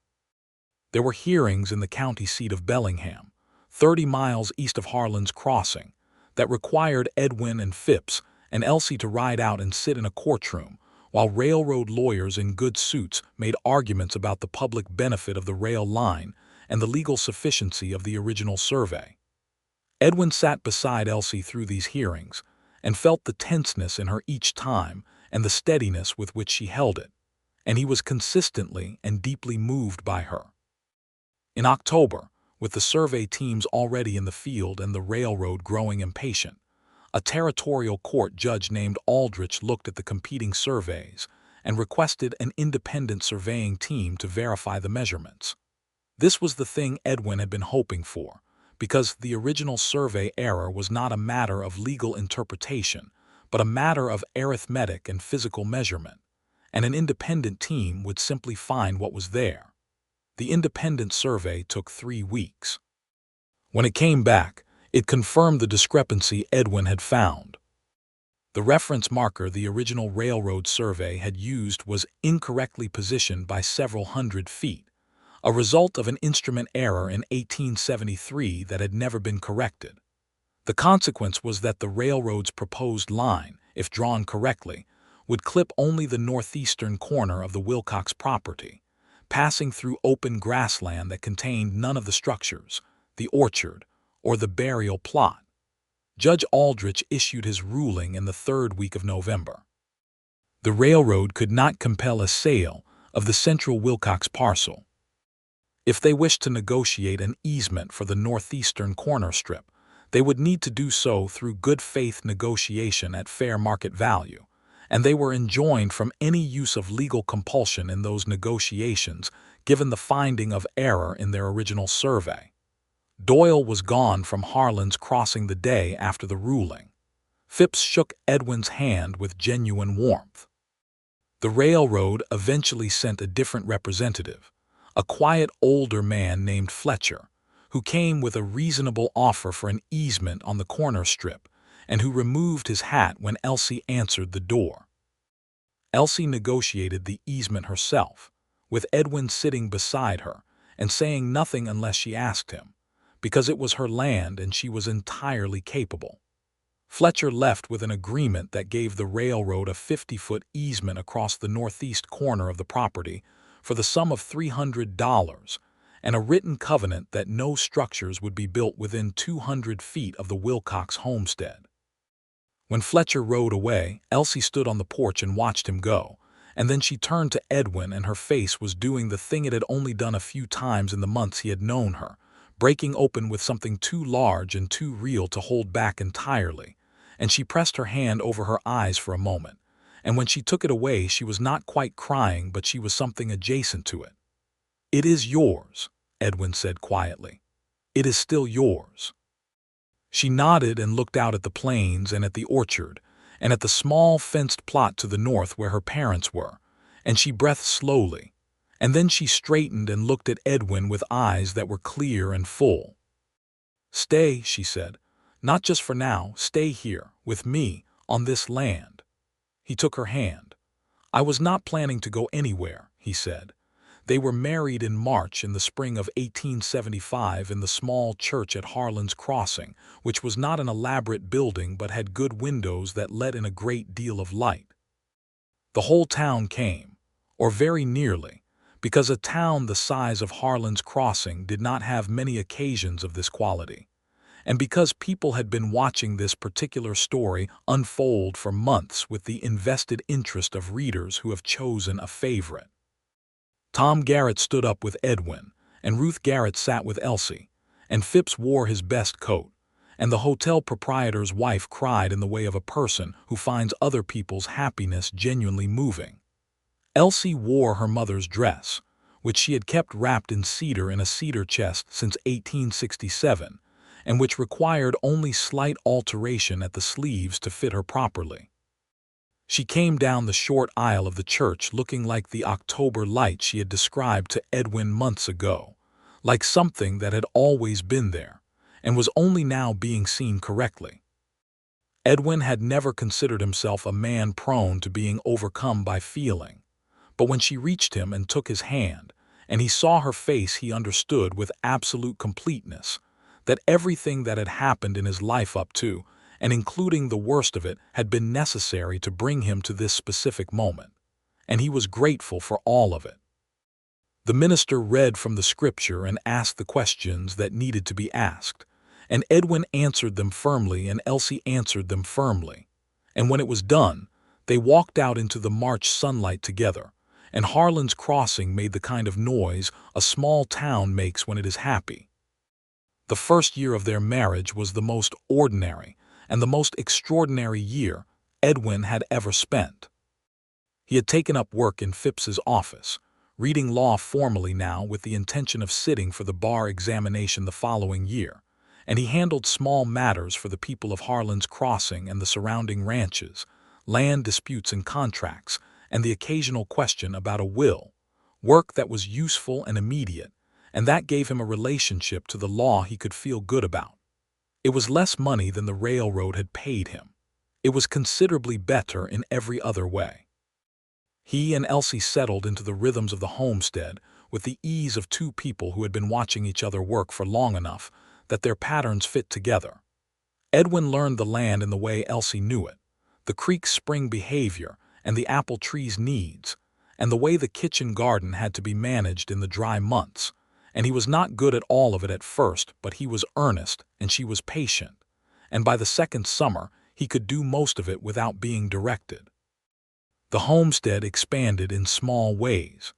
There were hearings in the county seat of Bellingham, 30 miles east of Harlan's Crossing, that required Edwin and Phipps and Elsie to ride out and sit in a courtroom, while railroad lawyers in good suits made arguments about the public benefit of the rail line and the legal sufficiency of the original survey. Edwin sat beside Elsie through these hearings and felt the tenseness in her each time and the steadiness with which she held it, and he was consistently and deeply moved by her. In October, with the survey teams already in the field and the railroad growing impatient, a territorial court judge named Aldrich looked at the competing surveys and requested an independent surveying team to verify the measurements. This was the thing Edwin had been hoping for, because the original survey error was not a matter of legal interpretation, but a matter of arithmetic and physical measurement, and an independent team would simply find what was there. The independent survey took 3 weeks. When it came back, it confirmed the discrepancy Edwin had found. The reference marker the original railroad survey had used was incorrectly positioned by several hundred feet, a result of an instrument error in 1873 that had never been corrected. The consequence was that the railroad's proposed line, if drawn correctly, would clip only the northeastern corner of the Wilcox property, passing through open grassland that contained none of the structures, the orchard, or the burial plot. Judge Aldrich issued his ruling in the 3rd week of November. The railroad could not compel a sale of the central Wilcox parcel. If they wished to negotiate an easement for the northeastern corner strip, they would need to do so through good faith negotiation at fair market value, and they were enjoined from any use of legal compulsion in those negotiations given the finding of error in their original survey. Doyle was gone from Harlan's Crossing the day after the ruling. Phipps shook Edwin's hand with genuine warmth. The railroad eventually sent a different representative, a quiet older man named Fletcher, who came with a reasonable offer for an easement on the corner strip and who removed his hat when Elsie answered the door. Elsie negotiated the easement herself, with Edwin sitting beside her and saying nothing unless she asked him, because it was her land and she was entirely capable. Fletcher left with an agreement that gave the railroad a 50-foot easement across the northeast corner of the property for the sum of $300 and a written covenant that no structures would be built within 200 feet of the Wilcox homestead. When Fletcher rode away, Elsie stood on the porch and watched him go, and then she turned to Edwin and her face was doing the thing it had only done a few times in the months he had known her, breaking open with something too large and too real to hold back entirely, and she pressed her hand over her eyes for a moment, and when she took it away she was not quite crying but she was something adjacent to it. "It is yours," Edwin said quietly. "It is still yours." She nodded and looked out at the plains and at the orchard and at the small fenced plot to the north where her parents were, and she breathed slowly, And then she straightened and looked at Edwin with eyes that were clear and full. "Stay," she said. "Not just for now. Stay here, with me, on this land." He took her hand. "I was not planning to go anywhere," he said. They were married in March in the spring of 1875 in the small church at Harlan's Crossing, which was not an elaborate building but had good windows that let in a great deal of light. The whole town came, or very nearly, because a town the size of Harlan's Crossing did not have many occasions of this quality, and because people had been watching this particular story unfold for months with the invested interest of readers who have chosen a favorite. Tom Garrett stood up with Edwin, and Ruth Garrett sat with Elsie, and Phipps wore his best coat, and the hotel proprietor's wife cried in the way of a person who finds other people's happiness genuinely moving. Elsie wore her mother's dress, which she had kept wrapped in a cedar chest since 1867, and which required only slight alteration at the sleeves to fit her properly. She came down the short aisle of the church looking like the October light she had described to Edwin months ago, like something that had always been there, and was only now being seen correctly. Edwin had never considered himself a man prone to being overcome by feeling, but when she reached him and took his hand, and he saw her face, he understood with absolute completeness that everything that had happened in his life up to, and including the worst of it, had been necessary to bring him to this specific moment, and he was grateful for all of it. The minister read from the scripture and asked the questions that needed to be asked, and Edwin answered them firmly and Elsie answered them firmly, and when it was done, they walked out into the March sunlight together, and Harlan's Crossing made the kind of noise a small town makes when it is happy. The first year of their marriage was the most ordinary and the most extraordinary year Edwin had ever spent. He had taken up work in Phipps's office, reading law formally now with the intention of sitting for the bar examination the following year, and he handled small matters for the people of Harlan's Crossing and the surrounding ranches, land disputes and contracts, and the occasional question about a will, work that was useful and immediate, and that gave him a relationship to the law he could feel good about. It was less money than the railroad had paid him. It was considerably better in every other way. He and Elsie settled into the rhythms of the homestead with the ease of two people who had been watching each other work for long enough that their patterns fit together. Edwin learned the land in the way Elsie knew it, the creek's spring behavior and the apple tree's needs, and the way the kitchen garden had to be managed in the dry months, and he was not good at all of it at first, but he was earnest and she was patient, and by the second summer he could do most of it without being directed. The homestead expanded in small ways.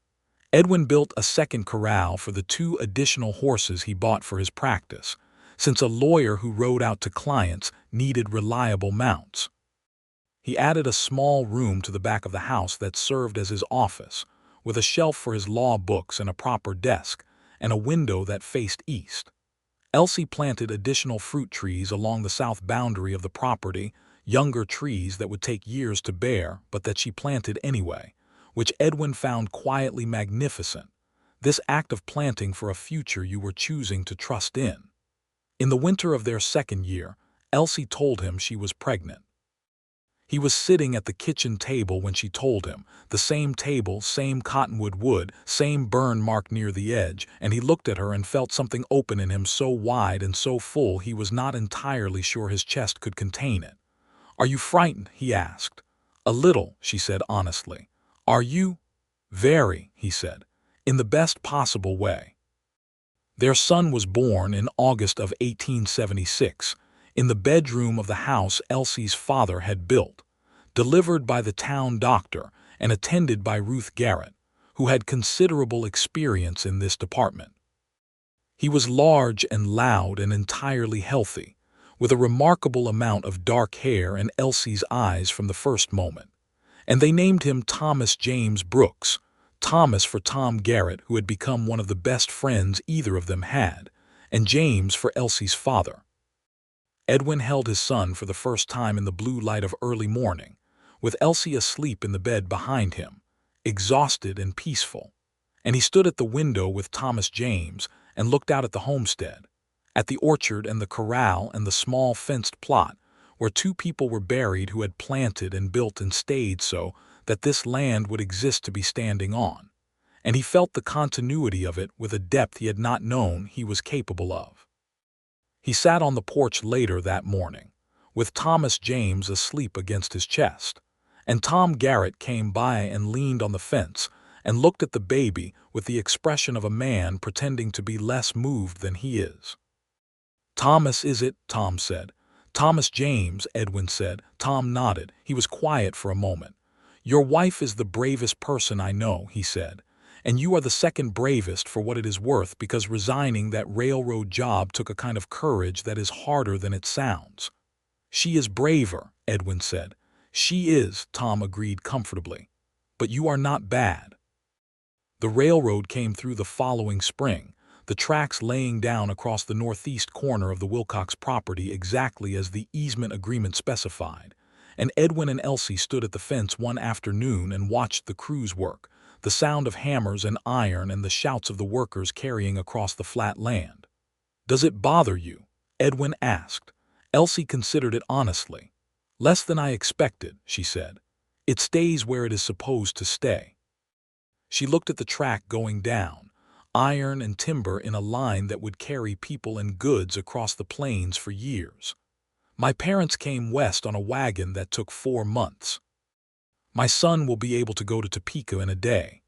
Edwin built a second corral for the 2 additional horses he bought for his practice, since a lawyer who rode out to clients needed reliable mounts. He added a small room to the back of the house that served as his office, with a shelf for his law books and a proper desk, and a window that faced east. Elsie planted additional fruit trees along the south boundary of the property, younger trees that would take years to bear but that she planted anyway, which Edwin found quietly magnificent, this act of planting for a future you were choosing to trust in. In the winter of their second year, Elsie told him she was pregnant. He was sitting at the kitchen table when she told him, the same table, same cottonwood wood, same burn mark near the edge, and he looked at her and felt something open in him so wide and so full he was not entirely sure his chest could contain it. "Are you frightened?" he asked. "A little," she said honestly. "Are you?" "Very," he said, "in the best possible way." Their son was born in August of 1876, in the bedroom of the house Elsie's father had built, delivered by the town doctor and attended by Ruth Garrett, who had considerable experience in this department. He was large and loud and entirely healthy, with a remarkable amount of dark hair and Elsie's eyes from the first moment, and they named him Thomas James Brooks, Thomas for Tom Garrett, who had become one of the best friends either of them had, and James for Elsie's father. Edwin held his son for the first time in the blue light of early morning, with Elsie asleep in the bed behind him, exhausted and peaceful, and he stood at the window with Thomas James and looked out at the homestead, at the orchard and the corral and the small fenced plot where two people were buried who had planted and built and stayed so that this land would exist to be standing on, and he felt the continuity of it with a depth he had not known he was capable of. He sat on the porch later that morning, with Thomas James asleep against his chest, and Tom Garrett came by and leaned on the fence and looked at the baby with the expression of a man pretending to be less moved than he is. "Thomas, is it?" Tom said. "Thomas James," Edwin said. Tom nodded. He was quiet for a moment. "Your wife is the bravest person I know," he said, "and you are the second bravest for what it is worth, because resigning that railroad job took a kind of courage that is harder than it sounds." "She is braver," Edwin said. "She is," Tom agreed comfortably. "But you are not bad." The railroad came through the following spring, the tracks laying down across the northeast corner of the Wilcox property exactly as the easement agreement specified, and Edwin and Elsie stood at the fence one afternoon and watched the crews work, the sound of hammers and iron and the shouts of the workers carrying across the flat land. "Does it bother you?" Edwin asked. Elsie considered it honestly. "Less than I expected," she said. "It stays where it is supposed to stay." She looked at the track going down, iron and timber in a line that would carry people and goods across the plains for years. "My parents came west on a wagon that took 4 months. My son will be able to go to Topeka in a day."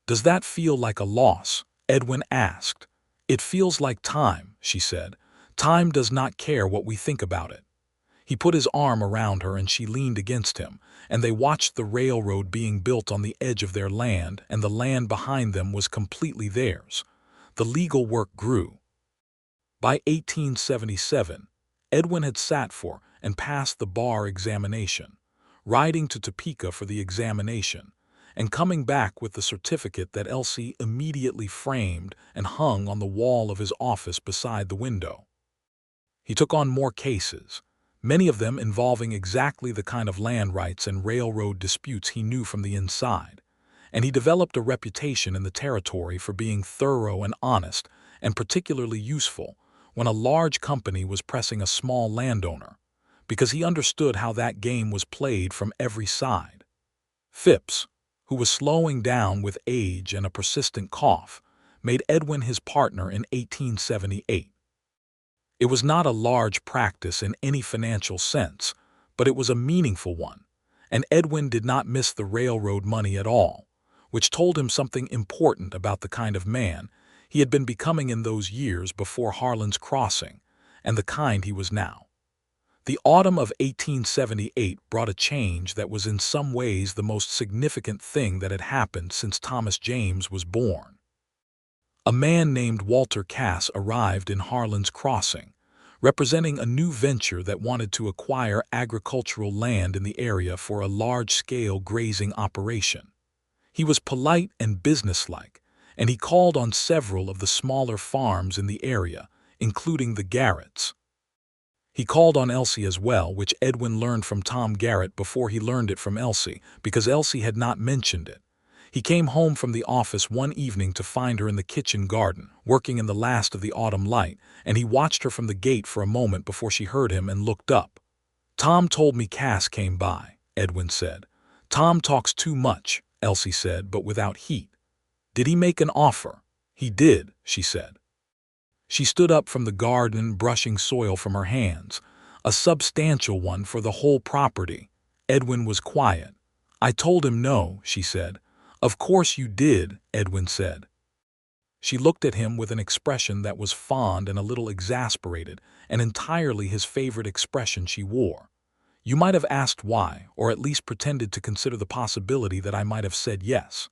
"Does that feel like a loss?" Edwin asked. "It feels like time," she said. "Time does not care what we think about it." He put his arm around her and she leaned against him, and they watched the railroad being built on the edge of their land, and the land behind them was completely theirs. The legal work grew. By 1877, Edwin had sat for and passed the bar examination, riding to Topeka for the examination, and coming back with the certificate that Elsie immediately framed and hung on the wall of his office beside the window. He took on more cases, many of them involving exactly the kind of land rights and railroad disputes he knew from the inside, and he developed a reputation in the territory for being thorough and honest, and particularly useful when a large company was pressing a small landowner, because he understood how that game was played from every side. Phipps, who was slowing down with age and a persistent cough, made Edwin his partner in 1878. It was not a large practice in any financial sense, but it was a meaningful one, and Edwin did not miss the railroad money at all, which told him something important about the kind of man he had been becoming in those years before Harlan's Crossing, and the kind he was now. The autumn of 1878 brought a change that was in some ways the most significant thing that had happened since Thomas James was born. A man named Walter Cass arrived in Harlan's Crossing, representing a new venture that wanted to acquire agricultural land in the area for a large-scale grazing operation. He was polite and businesslike, and he called on several of the smaller farms in the area, including the Garretts. He called on Elsie as well, which Edwin learned from Tom Garrett before he learned it from Elsie, because Elsie had not mentioned it. He came home from the office one evening to find her in the kitchen garden, working in the last of the autumn light, and he watched her from the gate for a moment before she heard him and looked up. "Tom told me Cass came by," Edwin said. "Tom talks too much," Elsie said, but without heat. "Did he make an offer?" "He did," she said. She stood up from the garden, brushing soil from her hands. "A substantial one for the whole property." Edwin was quiet. "I told him no," she said. "Of course you did," Edwin said. She looked at him with an expression that was fond and a little exasperated, and entirely his favorite expression she wore. "You might have asked why, or at least pretended to consider the possibility that I might have said yes."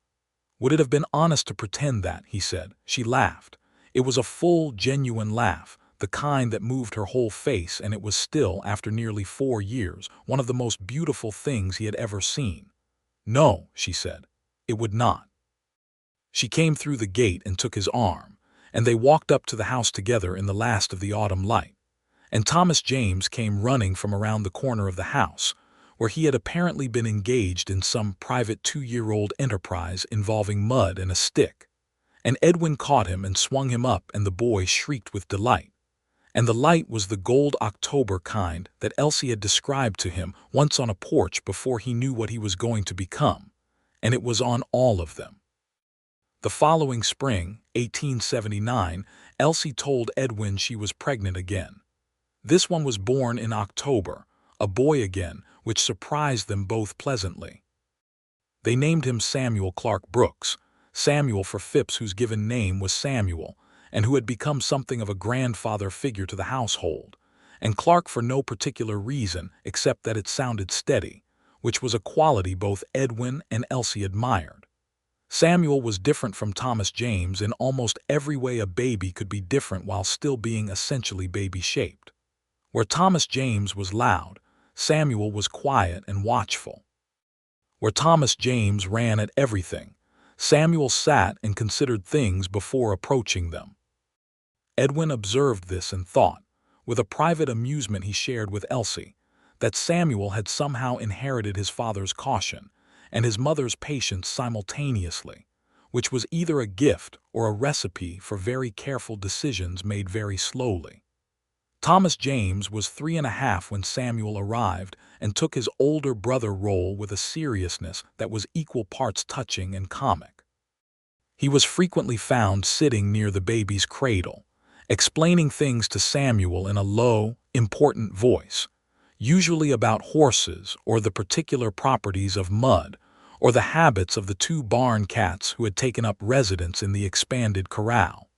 "Would it have been honest to pretend that?" he said. She laughed. It was a full, genuine laugh, the kind that moved her whole face, and it was still, after nearly 4 years, one of the most beautiful things he had ever seen. "No," she said. "It would not." She came through the gate and took his arm, and they walked up to the house together in the last of the autumn light. And Thomas James came running from around the corner of the house, where he had apparently been engaged in some private 2-year-old enterprise involving mud and a stick. and Edwin caught him and swung him up, and the boy shrieked with delight. And the light was the gold October kind that Elsie had described to him once on a porch before he knew what he was going to become, and it was on all of them. The following spring, 1879, Elsie told Edwin she was pregnant again. This one was born in October, a boy again, which surprised them both pleasantly. They named him Samuel Clark Brooks, Samuel for Phipps, whose given name was Samuel, and who had become something of a grandfather figure to the household, and Clark for no particular reason except that it sounded steady, which was a quality both Edwin and Elsie admired. Samuel was different from Thomas James in almost every way a baby could be different while still being essentially baby-shaped. Where Thomas James was loud, Samuel was quiet and watchful. Where Thomas James ran at everything, Samuel sat and considered things before approaching them. Edwin observed this and thought, with a private amusement he shared with Elsie, that Samuel had somehow inherited his father's caution and his mother's patience simultaneously, which was either a gift or a recipe for very careful decisions made very slowly. Thomas James was 3½ when Samuel arrived and took his older brother role with a seriousness that was equal parts touching and comic. He was frequently found sitting near the baby's cradle, explaining things to Samuel in a low, important voice, usually about horses or the particular properties of mud or the habits of the 2 barn cats who had taken up residence in the expanded corral.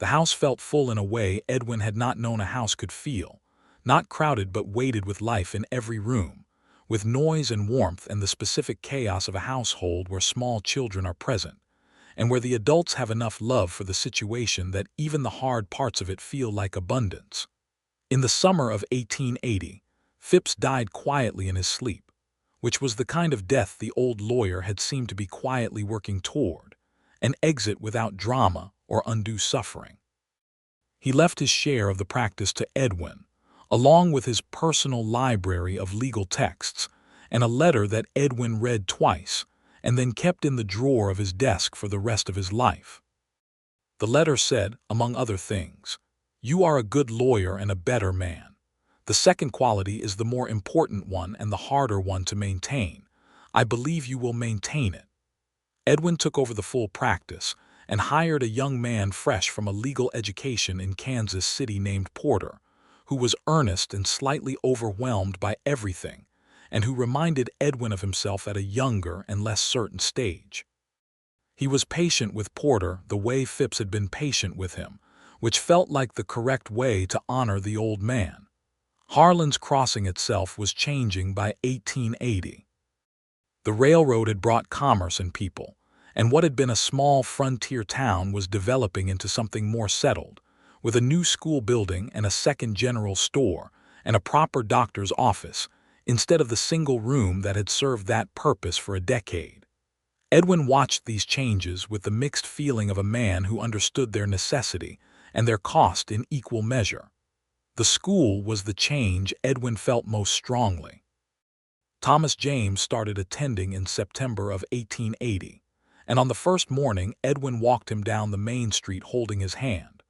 The house felt full in a way Edwin had not known a house could feel, not crowded but weighted with life in every room, with noise and warmth and the specific chaos of a household where small children are present, and where the adults have enough love for the situation that even the hard parts of it feel like abundance. In the summer of 1880, Phipps died quietly in his sleep, which was the kind of death the old lawyer had seemed to be quietly working toward, an exit without drama or undue suffering. He left his share of the practice to Edwin, along with his personal library of legal texts, and a letter that Edwin read twice, and then kept in the drawer of his desk for the rest of his life. The letter said, among other things, "You are a good lawyer and a better man. The second quality is the more important one and the harder one to maintain. I believe you will maintain it." Edwin took over the full practice and hired a young man fresh from a legal education in Kansas City named Porter, who was earnest and slightly overwhelmed by everything, and who reminded Edwin of himself at a younger and less certain stage. He was patient with Porter the way Phipps had been patient with him, which felt like the correct way to honor the old man. Harlan's Crossing itself was changing by 1880. The railroad had brought commerce and people, and what had been a small frontier town was developing into something more settled, with a new school building and a second general store and a proper doctor's office, instead of the single room that had served that purpose for a decade. Edwin watched these changes with the mixed feeling of a man who understood their necessity and their cost in equal measure. The school was the change Edwin felt most strongly. Thomas James started attending in September of 1880, and on the first morning Edwin walked him down the main street holding his hand,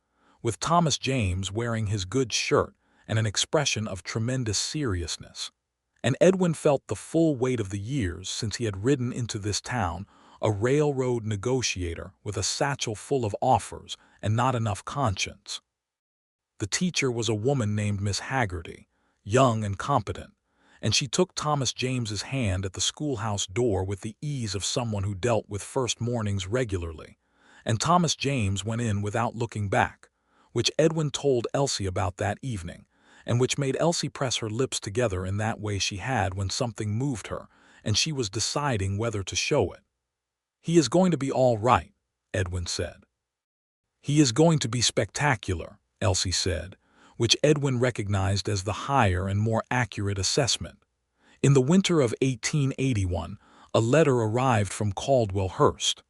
with Thomas James wearing his good shirt and an expression of tremendous seriousness. And Edwin felt the full weight of the years since he had ridden into this town, a railroad negotiator with a satchel full of offers and not enough conscience. The teacher was a woman named Miss Haggerty, young and competent, and she took Thomas James's hand at the schoolhouse door with the ease of someone who dealt with first mornings regularly, and Thomas James went in without looking back, which Edwin told Elsie about that evening, and which made Elsie press her lips together in that way she had when something moved her and she was deciding whether to show it. "He is going to be all right," Edwin said. "He is going to be spectacular," Elsie said, which Edwin recognized as the higher and more accurate assessment. In the winter of 1881, a letter arrived from Caldwell Hurst.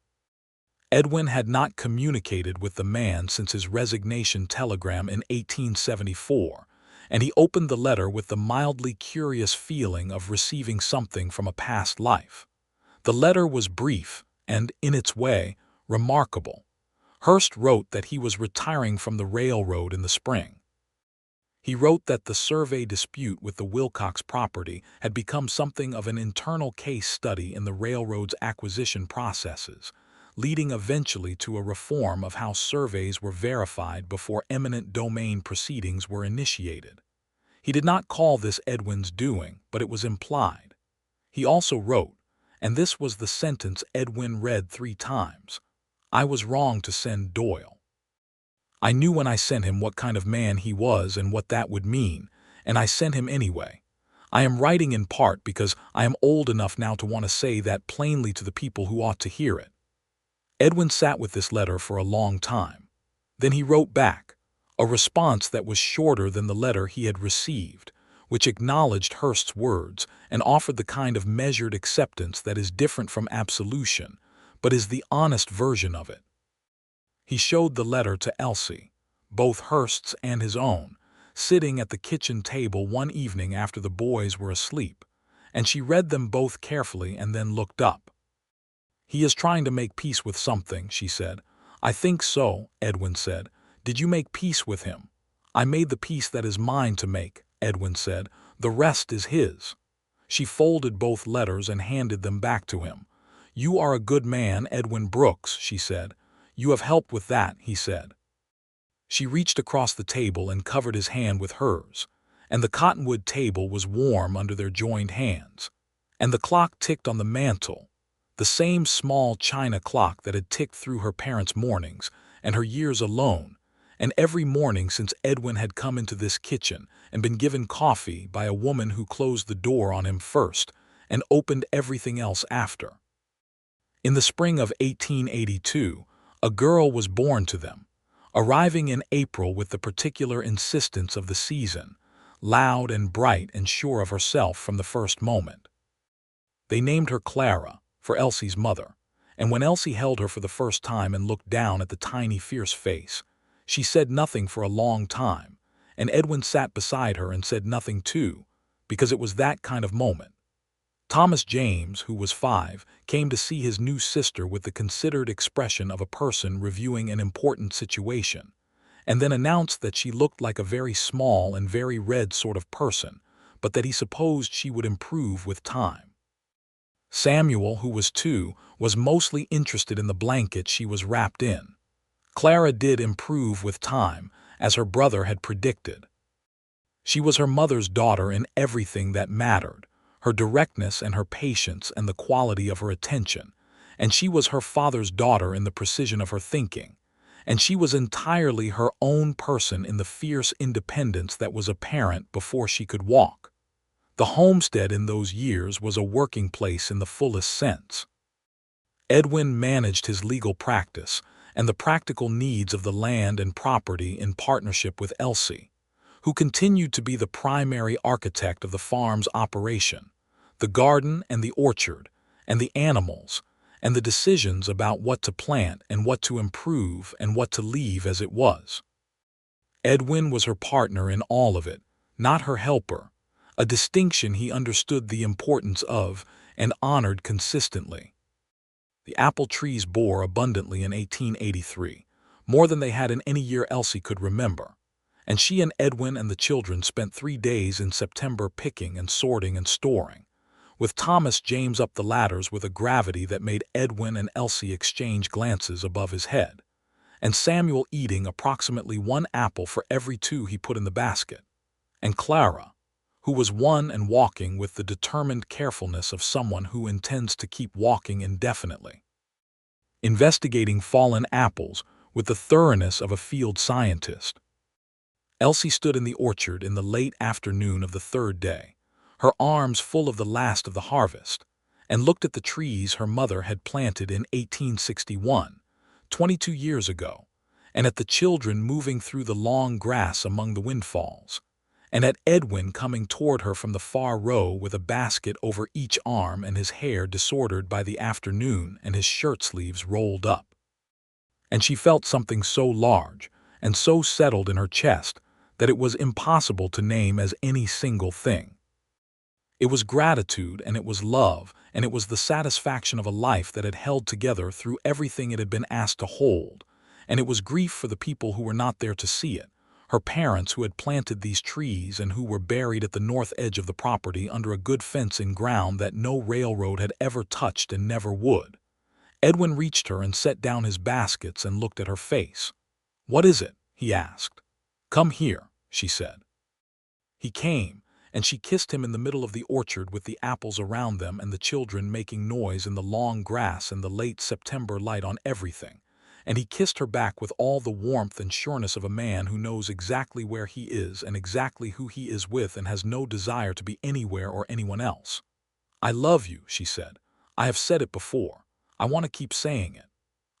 Edwin had not communicated with the man since his resignation telegram in 1874, and he opened the letter with the mildly curious feeling of receiving something from a past life. The letter was brief and, in its way, Remarkable. Hearst wrote that he was retiring from the railroad in the spring. He wrote that the survey dispute with the Wilcox property had become something of an internal case study in the railroad's acquisition processes, leading eventually to a reform of how surveys were verified before eminent domain proceedings were initiated. He did not call this Edwin's doing, but it was implied. He also wrote, and this was the sentence Edwin read 3 times, "I was wrong to send Doyle. I knew when I sent him what kind of man he was and what that would mean, and I sent him anyway. I am writing in part because I am old enough now to want to say that plainly to the people who ought to hear it." Edwin sat with this letter for a long time. Then he wrote back, a response that was shorter than the letter he had received, which acknowledged Hearst's words and offered the kind of measured acceptance that is different from absolution, but is the honest version of it. He showed the letter to Elsie, both Hearst's and his own, sitting at the kitchen table one evening after the boys were asleep, and she read them both carefully and then looked up. "He is trying to make peace with something," she said. "I think so," Edwin said. "Did you make peace with him?" "I made the peace that is mine to make," Edwin said. "The rest is his." She folded both letters and handed them back to him. "You are a good man, Edwin Brooks," she said. "You have helped with that," he said. She reached across the table and covered his hand with hers, and the cottonwood table was warm under their joined hands. And the clock ticked on the mantel, the same small china clock that had ticked through her parents' mornings and her years alone, and every morning since Edwin had come into this kitchen and been given coffee by a woman who closed the door on him first and opened everything else after. In the spring of 1882, a girl was born to them, arriving in April with the particular insistence of the season, loud and bright and sure of herself from the first moment. They named her Clara, for Elsie's mother, and when Elsie held her for the first time and looked down at the tiny, fierce face, she said nothing for a long time, and Edwin sat beside her and said nothing too, because it was that kind of moment. Thomas James, who was 5, came to see his new sister with the considered expression of a person reviewing an important situation, and then announced that she looked like a very small and very red sort of person, but that he supposed she would improve with time. Samuel, who was 2, was mostly interested in the blanket she was wrapped in. Clara did improve with time, as her brother had predicted. She was her mother's daughter in everything that mattered, her directness and her patience and the quality of her attention, and she was her father's daughter in the precision of her thinking, and she was entirely her own person in the fierce independence that was apparent before she could walk. The homestead in those years was a working place in the fullest sense. Edwin managed his legal practice and the practical needs of the land and property in partnership with Elsie, who continued to be the primary architect of the farm's operation, the garden and the orchard, and the animals, and the decisions about what to plant and what to improve and what to leave as it was. Edwin was her partner in all of it, not her helper, a distinction he understood the importance of and honored consistently. The apple trees bore abundantly in 1883, more than they had in any year Elsie could remember, and she and Edwin and the children spent 3 days in September picking and sorting and storing, with Thomas James up the ladders with a gravity that made Edwin and Elsie exchange glances above his head, and Samuel eating approximately 1 apple for every 2 he put in the basket, and Clara, who was 1 and walking with the determined carefulness of someone who intends to keep walking indefinitely, investigating fallen apples with the thoroughness of a field scientist. Elsie stood in the orchard in the late afternoon of the 3rd day, her arms full of the last of the harvest, and looked at the trees her mother had planted in 1861, 22 years ago, and at the children moving through the long grass among the windfalls, and at Edwin coming toward her from the far row with a basket over each arm and his hair disordered by the afternoon and his shirt sleeves rolled up. And she felt something so large and so settled in her chest that it was impossible to name as any single thing. It was gratitude, and it was love, and it was the satisfaction of a life that had held together through everything it had been asked to hold. And it was grief for the people who were not there to see it, her parents who had planted these trees and who were buried at the north edge of the property under a good fence in ground that no railroad had ever touched and never would. Edwin reached her and set down his baskets and looked at her face. "What is it?" he asked. "Come here," she said. He came, and she kissed him in the middle of the orchard with the apples around them and the children making noise in the long grass and the late September light on everything. And he kissed her back with all the warmth and sureness of a man who knows exactly where he is and exactly who he is with and has no desire to be anywhere or anyone else. "I love you," she said. "I have said it before. I want to keep saying it."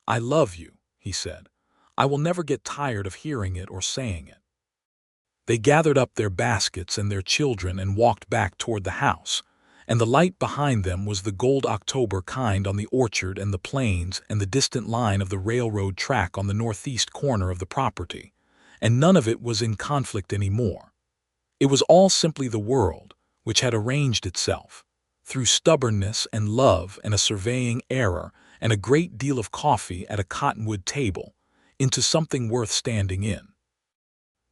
"I love you," he said. "I will never get tired of hearing it or saying it." They gathered up their baskets and their children and walked back toward the house, and the light behind them was the gold October kind on the orchard and the plains and the distant line of the railroad track on the northeast corner of the property, and none of it was in conflict anymore. It was all simply the world, which had arranged itself, through stubbornness and love and a surveying error and a great deal of coffee at a cottonwood table, into something worth standing in.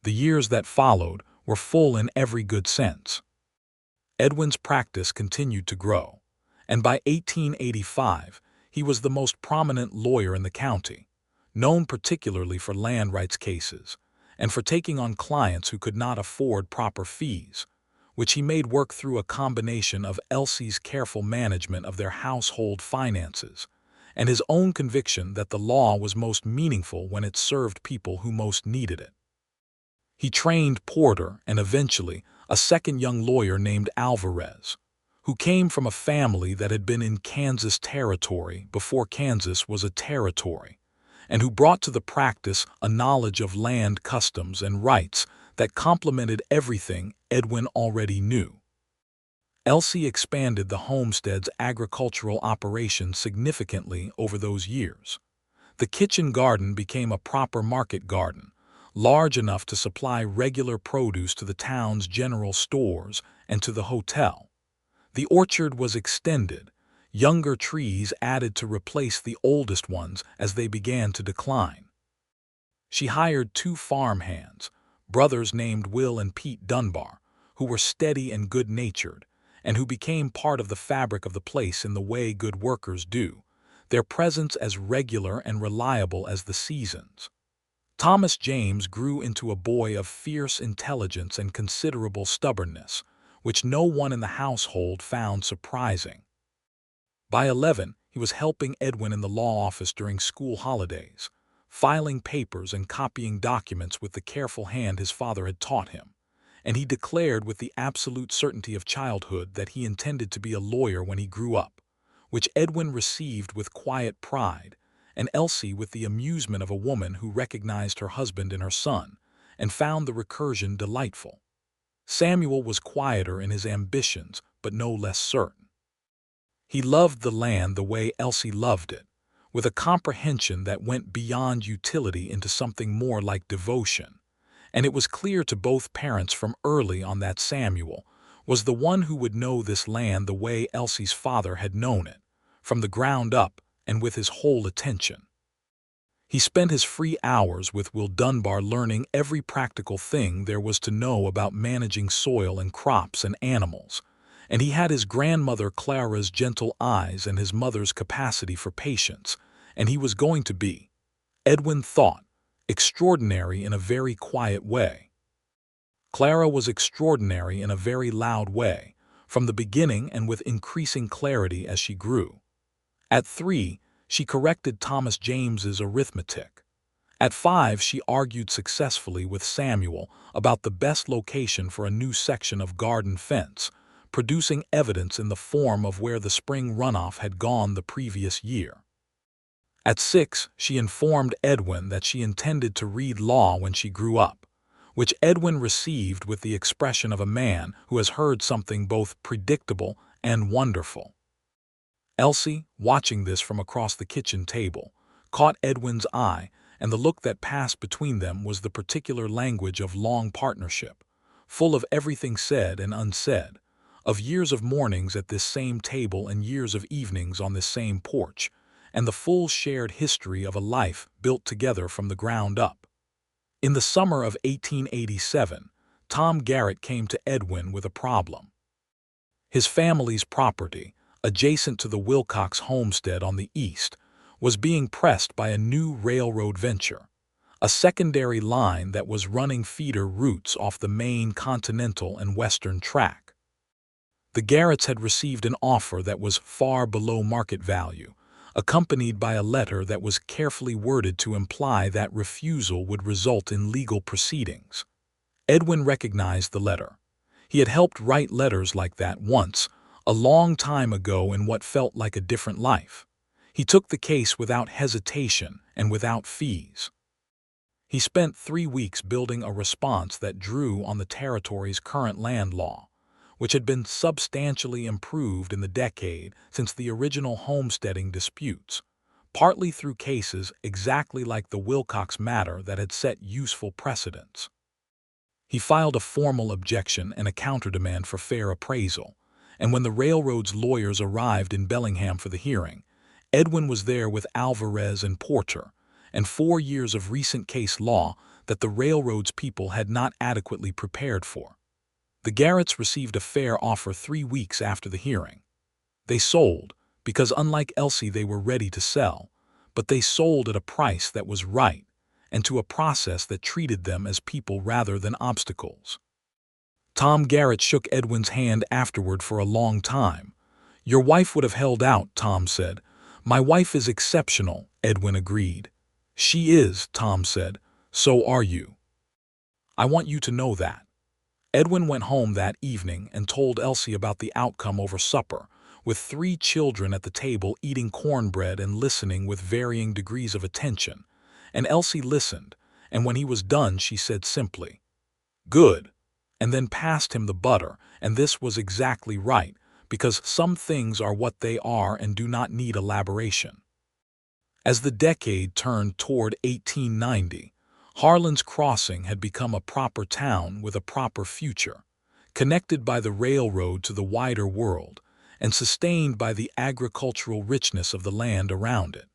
The years that followed were full in every good sense. Edwin's practice continued to grow, and by 1885 he was the most prominent lawyer in the county, known particularly for land rights cases, and for taking on clients who could not afford proper fees, which he made work through a combination of Elsie's careful management of their household finances, and his own conviction that the law was most meaningful when it served people who most needed it. He trained Porter and eventually a second young lawyer named Alvarez, who came from a family that had been in Kansas territory before Kansas was a territory, and who brought to the practice a knowledge of land customs and rights that complemented everything Edwin already knew. Elsie expanded the homestead's agricultural operations significantly over those years. The kitchen garden became a proper market garden, large enough to supply regular produce to the town's general stores and to the hotel. The orchard was extended, younger trees added to replace the oldest ones as they began to decline. She hired 2 farm hands, brothers named Will and Pete Dunbar, who were steady and good-natured, and who became part of the fabric of the place in the way good workers do, their presence as regular and reliable as the seasons. Thomas James grew into a boy of fierce intelligence and considerable stubbornness, which no one in the household found surprising. By 11, he was helping Edwin in the law office during school holidays, filing papers and copying documents with the careful hand his father had taught him, and he declared with the absolute certainty of childhood that he intended to be a lawyer when he grew up, which Edwin received with quiet pride, and Elsie with the amusement of a woman who recognized her husband in her son and found the recursion delightful. Samuel was quieter in his ambitions, but no less certain. He loved the land the way Elsie loved it, with a comprehension that went beyond utility into something more like devotion, and it was clear to both parents from early on that Samuel was the one who would know this land the way Elsie's father had known it, from the ground up and with his whole attention. He spent his free hours with Will Dunbar learning every practical thing there was to know about managing soil and crops and animals, and he had his grandmother Clara's gentle eyes and his mother's capacity for patience, and he was going to be, Edwin thought, extraordinary in a very quiet way. Clara was extraordinary in a very loud way, from the beginning and with increasing clarity as she grew. At 3, she corrected Thomas James's arithmetic. At 5, she argued successfully with Samuel about the best location for a new section of garden fence, producing evidence in the form of where the spring runoff had gone the previous year. At 6, she informed Edwin that she intended to read law when she grew up, which Edwin received with the expression of a man who has heard something both predictable and wonderful. Elsie, watching this from across the kitchen table, caught Edwin's eye, and the look that passed between them was the particular language of long partnership, full of everything said and unsaid, of years of mornings at this same table and years of evenings on this same porch, and the full shared history of a life built together from the ground up. In the summer of 1887, Tom Garrett came to Edwin with a problem. His family's property, adjacent to the Wilcox homestead on the east, was being pressed by a new railroad venture, a secondary line that was running feeder routes off the main Continental and Western track. The Garretts had received an offer that was far below market value, accompanied by a letter that was carefully worded to imply that refusal would result in legal proceedings. Edwin recognized the letter. He had helped write letters like that once, a long time ago in what felt like a different life. He took the case without hesitation and without fees. He spent 3 weeks building a response that drew on the territory's current land law, which had been substantially improved in the decade since the original homesteading disputes, partly through cases exactly like the Wilcox matter that had set useful precedents. He filed a formal objection and a counter-demand for fair appraisal, and when the railroad's lawyers arrived in Bellingham for the hearing, Edwin was there with Alvarez and Porter, and 4 years of recent case law that the railroad's people had not adequately prepared for. The Garretts received a fair offer 3 weeks after the hearing. They sold, because unlike Elsie they were ready to sell, but they sold at a price that was right, and to a process that treated them as people rather than obstacles. Tom Garrett shook Edwin's hand afterward for a long time. "Your wife would have held out," Tom said. "My wife is exceptional," Edwin agreed. "She is," Tom said. "So are you. I want you to know that." Edwin went home that evening and told Elsie about the outcome over supper, with 3 children at the table eating cornbread and listening with varying degrees of attention. And Elsie listened, and when he was done she said simply, "Good," and then passed him the butter, and this was exactly right, because some things are what they are and do not need elaboration. As the decade turned toward 1890, Harlan's Crossing had become a proper town with a proper future, connected by the railroad to the wider world, and sustained by the agricultural richness of the land around it.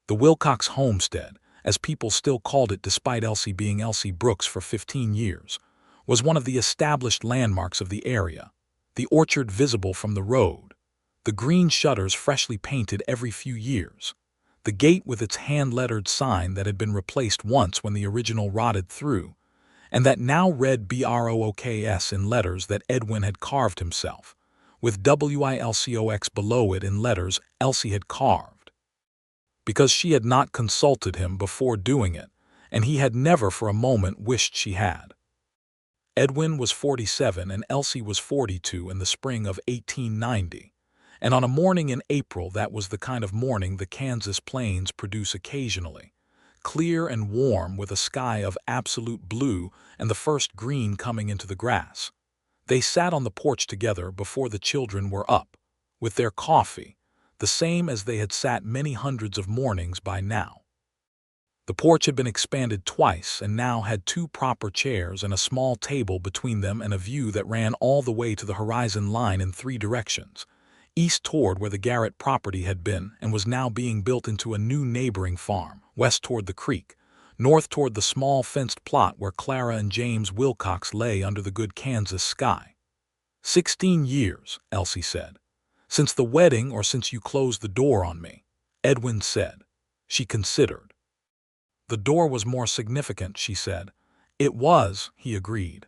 The Wilcox homestead, as people still called it despite Elsie being Elsie Brooks for 15 years, was one of the established landmarks of the area, the orchard visible from the road, the green shutters freshly painted every few years, the gate with its hand-lettered sign that had been replaced once when the original rotted through, and that now read Brooks in letters that Edwin had carved himself, with Wilcox below it in letters Elsie had carved. Because she had not consulted him before doing it, and he had never for a moment wished she had. Edwin was 47 and Elsie was 42 in the spring of 1890, and on a morning in April that was the kind of morning the Kansas plains produce occasionally, clear and warm with a sky of absolute blue and the first green coming into the grass. They sat on the porch together before the children were up, with their coffee, the same as they had sat many hundreds of mornings by now. The porch had been expanded twice and now had 2 proper chairs and a small table between them and a view that ran all the way to the horizon line in 3 directions, east toward where the Garrett property had been and was now being built into a new neighboring farm, west toward the creek, north toward the small fenced plot where Clara and James Wilcox lay under the good Kansas sky. 16 years, Elsie said. "Since the wedding or since you closed the door on me," Edwin said. She considered. "The door was more significant," she said. "It was," he agreed.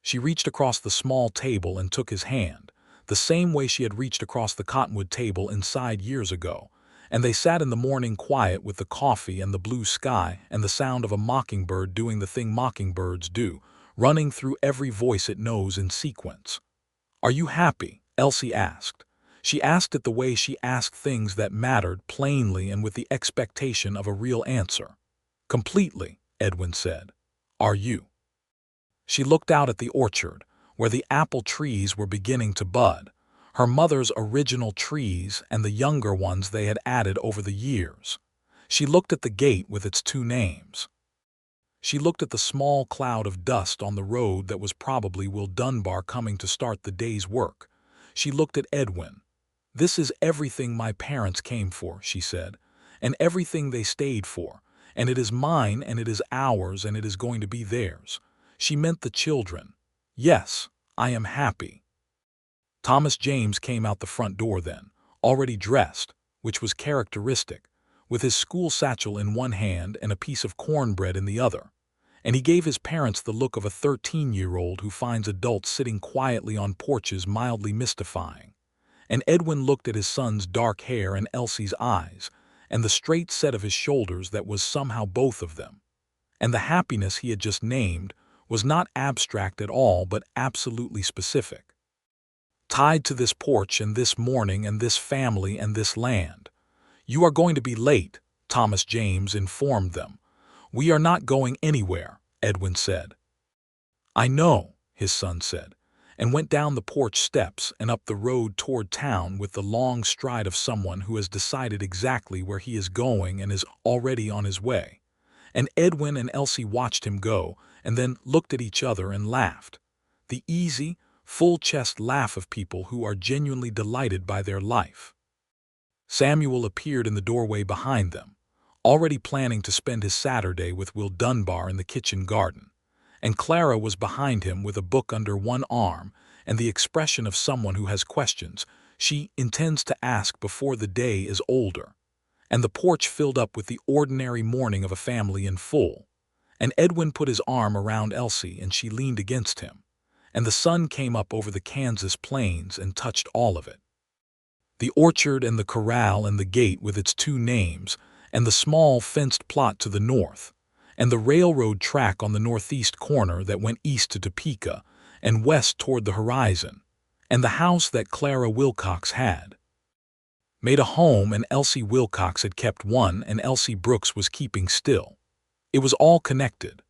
She reached across the small table and took his hand, the same way she had reached across the cottonwood table inside years ago, and they sat in the morning quiet with the coffee and the blue sky and the sound of a mockingbird doing the thing mockingbirds do, running through every voice it knows in sequence. "Are you happy?" Elsie asked. She asked it the way she asked things that mattered, plainly and with the expectation of a real answer. "Completely," Edwin said. "Are you?" She looked out at the orchard, where the apple trees were beginning to bud, her mother's original trees and the younger ones they had added over the years. She looked at the gate with its 2 names. She looked at the small cloud of dust on the road that was probably Will Dunbar coming to start the day's work. She looked at Edwin. "This is everything my parents came for," she said, "and everything they stayed for, and it is mine and it is ours and it is going to be theirs." She meant the children. "Yes, I am happy." Thomas James came out the front door then, already dressed, which was characteristic, with his school satchel in one hand and a piece of cornbread in the other, and he gave his parents the look of a 13-year-old who finds adults sitting quietly on porches mildly mystifying. And Edwin looked at his son's dark hair and Elsie's eyes, and the straight set of his shoulders that was somehow both of them. And the happiness he had just named was not abstract at all but absolutely specific. Tied to this porch and this morning and this family and this land. "You are going to be late," Thomas James informed them. "We are not going anywhere," Edwin said. "I know," his son said, and went down the porch steps and up the road toward town with the long stride of someone who has decided exactly where he is going and is already on his way. And Edwin and Elsie watched him go and then looked at each other and laughed. The easy, full-chest laugh of people who are genuinely delighted by their life. Samuel appeared in the doorway behind them, already planning to spend his Saturday with Will Dunbar in the kitchen garden, and Clara was behind him with a book under one arm and the expression of someone who has questions she intends to ask before the day is older, and the porch filled up with the ordinary morning of a family in full, and Edwin put his arm around Elsie and she leaned against him, and the sun came up over the Kansas plains and touched all of it. The orchard and the corral and the gate with its two names, and the small fenced plot to the north, and the railroad track on the northeast corner that went east to Topeka and west toward the horizon, and the house that Clara Wilcox had made a home and Elsie Wilcox had kept one and Elsie Brooks was keeping still. It was all connected.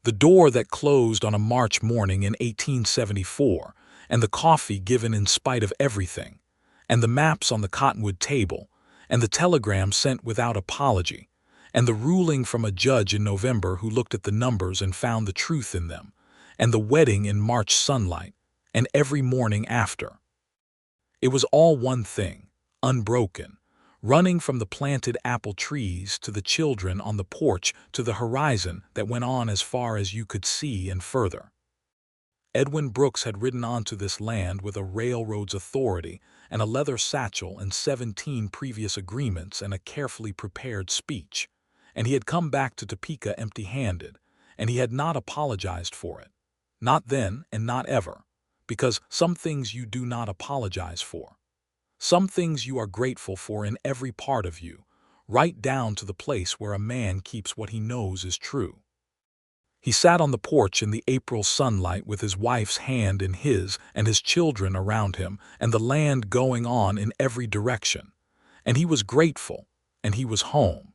The door that closed on a March morning in 1874, and the coffee given in spite of everything, and the maps on the cottonwood table, and the telegram sent without apology, and the ruling from a judge in November who looked at the numbers and found the truth in them, and the wedding in March sunlight, and every morning after. It was all one thing, unbroken, running from the planted apple trees to the children on the porch to the horizon that went on as far as you could see and further. Edwin Brooks had ridden onto this land with a railroad's authority and a leather satchel and 17 previous agreements and a carefully prepared speech, and he had come back to Topeka empty-handed, and he had not apologized for it. Not then and not ever, because some things you do not apologize for. Some things you are grateful for in every part of you, right down to the place where a man keeps what he knows is true. He sat on the porch in the April sunlight with his wife's hand in his and his children around him and the land going on in every direction. And he was grateful, and he was home.